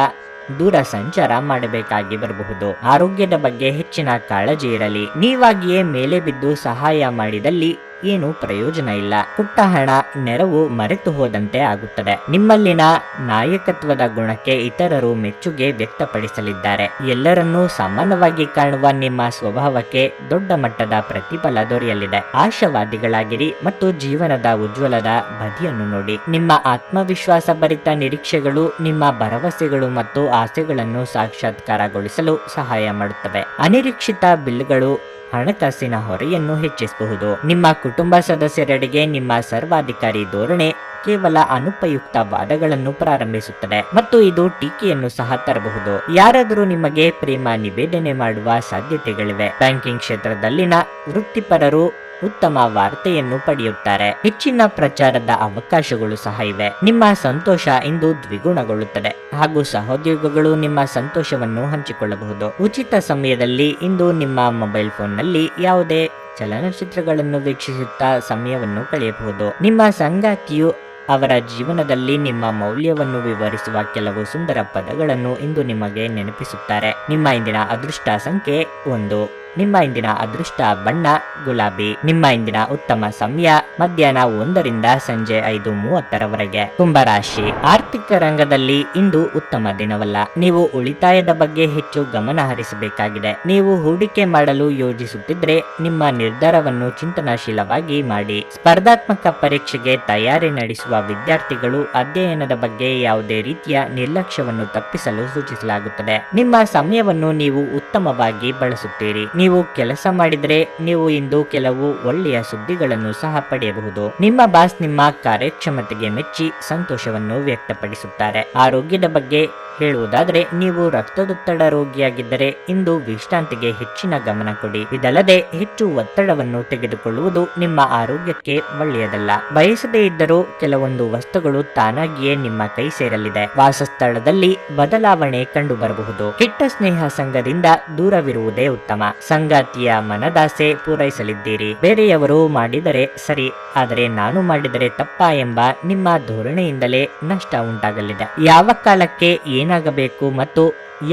ದೂರ ಸಂಚಾರ ಮಾಡಬೇಕಾಗಿ ಬರಬಹುದು. ಆರೋಗ್ಯದ ಬಗ್ಗೆ ಹೆಚ್ಚಿನ ಕಾಳಜಿ ಇರಲಿ. ನೀವಾಗಿಯೇ ಮೇಲೆ ಬಿದ್ದು ಸಹಾಯ ಮಾಡಿದಲ್ಲಿ ಏನು ಪ್ರಯೋಜನ ಇಲ್ಲ. ಕೊಟ್ಟ ಹಣ ನೆರವು ಮರೆತು ಹೋದಂತೆ ಆಗುತ್ತದೆ. ನಿಮ್ಮಲ್ಲಿನ ನಾಯಕತ್ವದ ಗುಣಕ್ಕೆ ಇತರರು ಮೆಚ್ಚುಗೆ ವ್ಯಕ್ತಪಡಿಸಲಿದ್ದಾರೆ. ಎಲ್ಲರನ್ನೂ ಸಮಾನವಾಗಿ ಕಾಣುವ ನಿಮ್ಮ ಸ್ವಭಾವಕ್ಕೆ ದೊಡ್ಡ ಮಟ್ಟದ ಪ್ರತಿಫಲ ದೊರೆಯಲಿದೆ. ಆಶಾವಾದಿಗಳಾಗಿರಿ ಮತ್ತು ಜೀವನದ ಉಜ್ವಲದ ಬದಿಯನ್ನು ನೋಡಿ. ನಿಮ್ಮ ಆತ್ಮವಿಶ್ವಾಸ ಭರಿತ ನಿರೀಕ್ಷೆಗಳು ನಿಮ್ಮ ಭರವಸೆಗಳು ಮತ್ತು ಆಸೆಗಳನ್ನು ಸಾಕ್ಷಾತ್ಕಾರಗೊಳಿಸಲು ಸಹಾಯ ಮಾಡುತ್ತವೆ. ಅನಿರೀಕ್ಷಿತ ಬಿಲ್ಗಳು ಹಣಕಾಸಿನ ಹೊರೆಯನ್ನು ಹೆಚ್ಚಿಸಬಹುದು. ನಿಮ್ಮ ಕುಟುಂಬ ಸದಸ್ಯರೆಡೆಗೆ ನಿಮ್ಮ ಸರ್ವಾಧಿಕಾರಿ ಧೋರಣೆ ಕೇವಲ ಅನುಪಯುಕ್ತ ವಾದಗಳನ್ನು ಪ್ರಾರಂಭಿಸುತ್ತದೆ ಮತ್ತು ಇದು ಟೀಕೆಯನ್ನು ಸಹ ತರಬಹುದು. ಯಾರಾದರೂ ನಿಮಗೆ ಪ್ರೇಮ ನಿವೇದನೆ ಮಾಡುವ ಸಾಧ್ಯತೆಗಳಿವೆ. ಬ್ಯಾಂಕಿಂಗ್ ಕ್ಷೇತ್ರದಲ್ಲಿನ ವೃತ್ತಿಪರರು ಉತ್ತಮ ವಾರ್ತೆಯನ್ನು ಪಡೆಯುತ್ತಾರೆ. ಹೆಚ್ಚಿನ ಪ್ರಚಾರದ ಅವಕಾಶಗಳು ಸಹ ಇವೆ. ನಿಮ್ಮ ಸಂತೋಷ ಇಂದು ದ್ವಿಗುಣಗೊಳ್ಳುತ್ತದೆ ಹಾಗೂ ಸಹೋದ್ಯೋಗಿಗಳು ನಿಮ್ಮ ಸಂತೋಷವನ್ನು ಹಂಚಿಕೊಳ್ಳಬಹುದು. ಉಚಿತ ಸಮಯದಲ್ಲಿ ಇಂದು ನಿಮ್ಮ ಮೊಬೈಲ್ ಫೋನ್ನಲ್ಲಿ ಯಾವುದೇ ಚಲನಚಿತ್ರಗಳನ್ನು ವೀಕ್ಷಿಸುತ್ತಾ ಸಮಯವನ್ನು ಕಳೆಯಬಹುದು. ನಿಮ್ಮ ಸಂಗಾತಿಯು ಅವರ ಜೀವನದಲ್ಲಿ ನಿಮ್ಮ ಮೌಲ್ಯವನ್ನು ವಿವರಿಸುವ ಕೆಲವು ಸುಂದರ ಪದಗಳನ್ನು ಇಂದು ನಿಮಗೆ ನೆನಪಿಸುತ್ತಾರೆ. ನಿಮ್ಮ ಇಂದಿನ ಅದೃಷ್ಟ ಸಂಖ್ಯೆ 1. ನಿಮ್ಮ ಇಂದಿನ ಅದೃಷ್ಟ ಬಣ್ಣ ಗುಲಾಬಿ. ನಿಮ್ಮ ಇಂದಿನ ಉತ್ತಮ ಸಮಯ ಮಧ್ಯಾಹ್ನ 1 ರಿಂದ ಸಂಜೆ 5:30 ಕುಂಭರಾಶಿ. ಆರ್ಥಿಕ ರಂಗದಲ್ಲಿ ಇಂದು ಉತ್ತಮ ದಿನವಲ್ಲ. ನೀವು ಉಳಿತಾಯದ ಬಗ್ಗೆ ಹೆಚ್ಚು ಗಮನ ಹರಿಸಬೇಕಾಗಿದೆ. ನೀವು ಹೂಡಿಕೆ ಮಾಡಲು ಯೋಜಿಸುತ್ತಿದ್ರೆ ನಿಮ್ಮ ನಿರ್ಧಾರವನ್ನು ಚಿಂತನಾಶೀಲವಾಗಿ ಮಾಡಿ. ಸ್ಪರ್ಧಾತ್ಮಕ ಪರೀಕ್ಷೆಗೆ ತಯಾರಿ ನಡೆಸುವ ವಿದ್ಯಾರ್ಥಿಗಳು ಅಧ್ಯಯನದ ಬಗ್ಗೆ ಯಾವುದೇ ರೀತಿಯ ನಿರ್ಲಕ್ಷ್ಯವನ್ನು ತಪ್ಪಿಸಲು ಸೂಚಿಸಲಾಗುತ್ತದೆ. ನಿಮ್ಮ ಸಮಯವನ್ನು ನೀವು ಉತ್ತಮವಾಗಿ ಬಳಸುತ್ತೀರಿ. ನೀವು ಕೆಲಸ ಮಾಡಿದರೆ ನೀವು ಇಂದು ಕೆಲವು ಒಳ್ಳೆಯ ಸುದ್ದಿಗಳನ್ನು ಸಹ ಪಡೆಯಬಹುದು. ನಿಮ್ಮ ಬಾಸ್ ನಿಮ್ಮ ಕಾರ್ಯಕ್ಷಮತೆಗೆ ಮೆಚ್ಚಿ ಸಂತೋಷವನ್ನು ವ್ಯಕ್ತಪಡಿಸುತ್ತಾರೆ. ಆರೋಗ್ಯದ ಬಗ್ಗೆ ಹೇಳುವುದಾದರೆ ನೀವು ರಕ್ತದೊತ್ತಡ ರೋಗಿಯಾಗಿದ್ದರೆ ಇಂದು ವಿಶ್ರಾಂತಿಗೆ ಹೆಚ್ಚಿನ ಗಮನ ಕೊಡಿ. ಇದಲ್ಲದೆ ಹೆಚ್ಚು ಒತ್ತಡವನ್ನು ತೆಗೆದುಕೊಳ್ಳುವುದು ನಿಮ್ಮ ಆರೋಗ್ಯಕ್ಕೆ ಒಳ್ಳೆಯದಲ್ಲ. ಬಯಸದೇ ಇದ್ದರೂ ಕೆಲವೊಂದು ವಸ್ತುಗಳು ತಾನಾಗಿಯೇ ನಿಮ್ಮ ಕೈ ಸೇರಲಿದೆ. ವಾಸಸ್ಥಳದಲ್ಲಿ ಬದಲಾವಣೆ ಕಂಡು ಬರಬಹುದು. ಕೆಟ್ಟ ಸ್ನೇಹ ಸಂಘದಿಂದ ದೂರವಿರುವುದೇ ಉತ್ತಮ. ಸಂಗಾತಿಯ ಮನದಾಸೆ ಪೂರೈಸಲಿದ್ದೀರಿ. ಬೇರೆಯವರು ಮಾಡಿದರೆ ಸರಿ, ಆದರೆ ನಾನು ಮಾಡಿದರೆ ತಪ್ಪಾ ಎಂಬ ನಿಮ್ಮ ಧೋರಣೆಯಿಂದಲೇ ನಷ್ಟ ಉಂಟಾಗಲಿದೆ. ಯಾವ ಕಾಲಕ್ಕೆ ಏನಾಗಬೇಕು ಮತ್ತು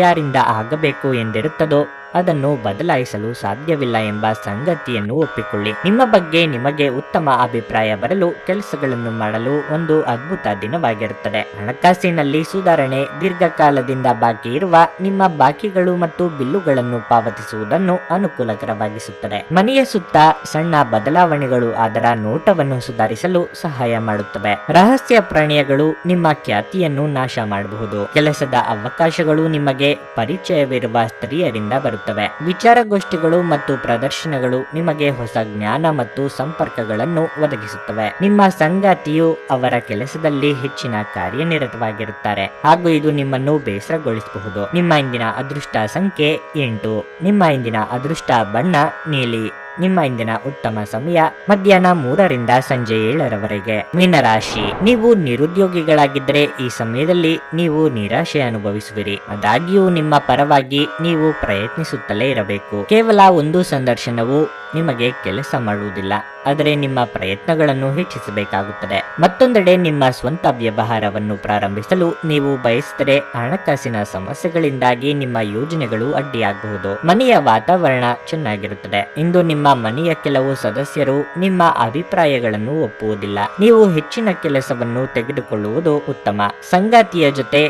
ಯಾರಿಂದ ಆಗಬೇಕು ಎಂದಿರುತ್ತದೋ ಅದನ್ನು ಬದಲಾಯಿಸಲು ಸಾಧ್ಯವಿಲ್ಲ ಎಂಬ ಸಂಗತಿಯನ್ನು ಒಪ್ಪಿಕೊಳ್ಳಿ. ನಿಮ್ಮ ಬಗ್ಗೆ ನಿಮಗೆ ಉತ್ತಮ ಅಭಿಪ್ರಾಯ ಬರಲು ಕೆಲಸಗಳನ್ನು ಮಾಡಲು ಒಂದು ಅದ್ಭುತ ದಿನವಾಗಿರುತ್ತದೆ. ಹಣಕಾಸಿನಲ್ಲಿ ಸುಧಾರಣೆ. ದೀರ್ಘಕಾಲದಿಂದ ಬಾಕಿ ಇರುವ ನಿಮ್ಮ ಬಾಕಿಗಳು ಮತ್ತು ಬಿಲ್ಲುಗಳನ್ನು ಪಾವತಿಸುವುದನ್ನು ಅನುಕೂಲಕರವಾಗಿಸುತ್ತದೆ. ಮನೆಯ ಸುತ್ತ ಸಣ್ಣ ಬದಲಾವಣೆಗಳು ಅದರ ನೋಟವನ್ನು ಸುಧಾರಿಸಲು ಸಹಾಯ ಮಾಡುತ್ತವೆ. ರಹಸ್ಯ ಪ್ರಣಯಗಳು ನಿಮ್ಮ ಖ್ಯಾತಿಯನ್ನು ನಾಶ ಮಾಡಬಹುದು. ಕೆಲಸದ ಅವಕಾಶಗಳು ನಿಮಗೆ ಪರಿಚಯವಿರುವ ಸ್ತ್ರೀಯರಿಂದ ಬರುತ್ತವೆ. ವಿಚಾರಗೋಷ್ಠಿಗಳು ಮತ್ತು ಪ್ರದರ್ಶನಗಳು ನಿಮಗೆ ಹೊಸ ಜ್ಞಾನ ಮತ್ತು ಸಂಪರ್ಕಗಳನ್ನು ಒದಗಿಸುತ್ತವೆ. ನಿಮ್ಮ ಸಂಗಾತಿಯು ಅವರ ಕೆಲಸದಲ್ಲಿ ಹೆಚ್ಚಿನ ಕಾರ್ಯನಿರತವಾಗಿರುತ್ತಾರೆ ಹಾಗೂ ಇದು ನಿಮ್ಮನ್ನು ಬೇಸರಗೊಳಿಸಬಹುದು. ನಿಮ್ಮ ಇಂದಿನ ಅದೃಷ್ಟ ಸಂಖ್ಯೆ 8. ನಿಮ್ಮ ಇಂದಿನ ಅದೃಷ್ಟ ಬಣ್ಣ ನೀಲಿ. ನಿಮ್ಮ ಇಂದಿನ ಉತ್ತಮ ಸಮಯ ಮಧ್ಯಾಹ್ನ 3 ರಿಂದ ಸಂಜೆ 7 ಮೀನರಾಶಿ. ನೀವು ನಿರುದ್ಯೋಗಿಗಳಾಗಿದ್ದರೆ ಈ ಸಮಯದಲ್ಲಿ ನೀವು ನಿರಾಶೆ ಅನುಭವಿಸುವಿರಿ. ಆದಾಗ್ಯೂ ನಿಮ್ಮ ಪರವಾಗಿ ನೀವು ಪ್ರಯತ್ನಿಸುತ್ತಲೇ ಇರಬೇಕು. ಕೇವಲ ಒಂದು ಸಂದರ್ಶನವು ನಿಮಗೆ ಕೆಲಸ ಮಾಡುವುದಿಲ್ಲ. ಆದರೆ ನಿಮ್ಮ ಪ್ರಯತ್ನಗಳನ್ನು ಹೆಚ್ಚಿಸಬೇಕಾಗುತ್ತದೆ. ಮತ್ತೊಂದೆಡೆ ನಿಮ್ಮ ಸ್ವಂತ ವ್ಯವಹಾರವನ್ನು ಪ್ರಾರಂಭಿಸಲು ನೀವು ಬಯಸಿದರೆ ಹಣಕಾಸಿನ ಸಮಸ್ಯೆಗಳಿಂದಾಗಿ ನಿಮ್ಮ ಯೋಜನೆಗಳು ಅಡ್ಡಿಯಾಗಬಹುದು. ಮನೆಯ ವಾತಾವರಣ ಚೆನ್ನಾಗಿರುತ್ತದೆ. ಇಂದು ನಿಮ್ಮ ಮನೆಯ ಕೆಲವು ಸದಸ್ಯರು ನಿಮ್ಮ ಅಭಿಪ್ರಾಯಗಳನ್ನು ಒಪ್ಪುವುದಿಲ್ಲ. ನೀವು ಹೆಚ್ಚಿನ ಕೆಲಸವನ್ನು ತೆಗೆದುಕೊಳ್ಳುವುದು ಉತ್ತಮ. ಸಂಗಾತಿಯ ಜೊತೆ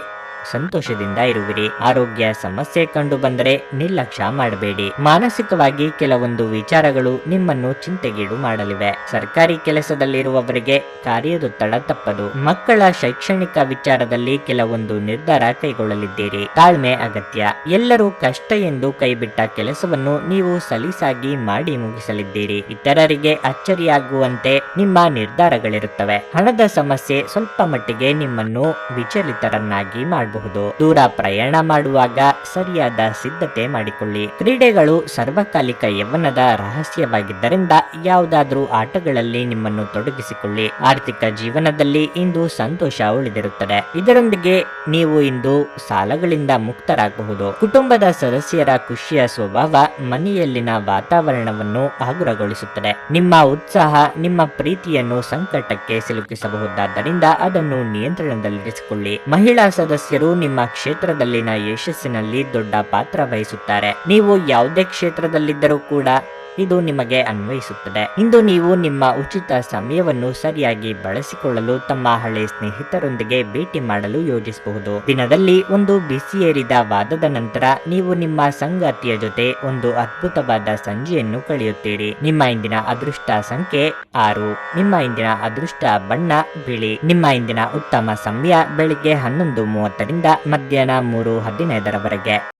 ಸಂತೋಷದಿಂದ ಇರುವಿರಿ. ಆರೋಗ್ಯ ಸಮಸ್ಯೆ ಕಂಡು ಬಂದರೆ ನಿರ್ಲಕ್ಷ್ಯ ಮಾಡಬೇಡಿ. ಮಾನಸಿಕವಾಗಿ ಕೆಲವೊಂದು ವಿಚಾರಗಳು ನಿಮ್ಮನ್ನು ಚಿಂತೆಗೀಡು ಮಾಡಲಿವೆ. ಸರ್ಕಾರಿ ಕೆಲಸದಲ್ಲಿರುವವರಿಗೆ ಕಾರ್ಯದೊತ್ತಡ ತಪ್ಪದು. ಮಕ್ಕಳ ಶೈಕ್ಷಣಿಕ ವಿಚಾರದಲ್ಲಿ ಕೆಲವೊಂದು ನಿರ್ಧಾರ ಕೈಗೊಳ್ಳಲಿದ್ದೀರಿ. ತಾಳ್ಮೆ ಅಗತ್ಯ. ಎಲ್ಲರೂ ಕಷ್ಟ ಎಂದು ಕೈಬಿಟ್ಟ ಕೆಲಸವನ್ನು ನೀವು ಸಲೀಸಾಗಿ ಮಾಡಿ ಮುಗಿಸಲಿದ್ದೀರಿ. ಇತರರಿಗೆ ಅಚ್ಚರಿಯಾಗುವಂತೆ ನಿಮ್ಮ ನಿರ್ಧಾರಗಳಿರುತ್ತವೆ. ಹಣದ ಸಮಸ್ಯೆ ಸ್ವಲ್ಪ ಮಟ್ಟಿಗೆ ನಿಮ್ಮನ್ನು ವಿಚಲಿತರನ್ನಾಗಿ ಮಾಡಬಹುದು. ದೂರ ಪ್ರಯಾಣ ಮಾಡುವಾಗ ಸರಿಯಾದ ಸಿದ್ಧತೆ ಮಾಡಿಕೊಳ್ಳಿ. ಕ್ರೀಡೆಗಳು ಸಾರ್ವಕಾಲಿಕ ಯೌವನದ ರಹಸ್ಯವಾಗಿದ್ದರಿಂದ ಯಾವುದಾದ್ರೂ ಆಟಗಳಲ್ಲಿ ನಿಮ್ಮನ್ನು ತೊಡಗಿಸಿಕೊಳ್ಳಿ. ಆರ್ಥಿಕ ಜೀವನದಲ್ಲಿ ಇಂದು ಸಂತೋಷ ಉಳಿದಿರುತ್ತದೆ. ಇದರೊಂದಿಗೆ ನೀವು ಇಂದು ಸಾಲಗಳಿಂದ ಮುಕ್ತರಾಗಬಹುದು. ಕುಟುಂಬದ ಸದಸ್ಯರ ಖುಷಿಯ ಸ್ವಭಾವ ಮನೆಯಲ್ಲಿನ ವಾತಾವರಣವನ್ನು ಹಗುರಗೊಳಿಸುತ್ತದೆ. ನಿಮ್ಮ ಉತ್ಸಾಹ ನಿಮ್ಮ ಪ್ರೀತಿಯನ್ನು ಸಂಕಟಕ್ಕೆ ಸಿಲುಕಿಸಬಹುದಾದ್ದರಿಂದ ಅದನ್ನು ನಿಯಂತ್ರಣದಲ್ಲಿರಿಸಿಕೊಳ್ಳಿ. ಮಹಿಳಾ ಸದಸ್ಯರು ನಿಮ್ಮ ಕ್ಷೇತ್ರದಲ್ಲಿನ ಯಶಸ್ಸಿನಲ್ಲಿ ದೊಡ್ಡ ಪಾತ್ರ ವಹಿಸುತ್ತಾರೆ. ನೀವು ಯಾವುದೇ ಕ್ಷೇತ್ರದಲ್ಲಿದ್ದರೂ ಕೂಡ ಇದು ನಿಮಗೆ ಅನ್ವಯಿಸುತ್ತದೆ. ಇಂದು ನೀವು ನಿಮ್ಮ ಉಚಿತ ಸಮಯವನ್ನು ಸರಿಯಾಗಿ ಬಳಸಿಕೊಳ್ಳಲು ತಮ್ಮ ಹಳೆ ಸ್ನೇಹಿತರೊಂದಿಗೆ ಭೇಟಿ ಮಾಡಲು ಯೋಜಿಸಬಹುದು. ದಿನದಲ್ಲಿ ಒಂದು ಬಿಸಿಯೇರಿದ ವಾದದ ನಂತರ ನೀವು ನಿಮ್ಮ ಸಂಗಾತಿಯ ಜೊತೆ ಒಂದು ಅದ್ಭುತವಾದ ಸಂಜೆಯನ್ನು ಕಳೆಯುತ್ತೀರಿ. ನಿಮ್ಮ ಇಂದಿನ ಅದೃಷ್ಟ ಸಂಖ್ಯೆ 6. ನಿಮ್ಮ ಇಂದಿನ ಅದೃಷ್ಟ ಬಣ್ಣ ಬಿಳಿ. ನಿಮ್ಮ ಇಂದಿನ ಉತ್ತಮ ಸಮಯ ಬೆಳಿಗ್ಗೆ 11:30 ರಿಂದ ಮಧ್ಯಾಹ್ನ 3:15 ರವರೆಗೆ.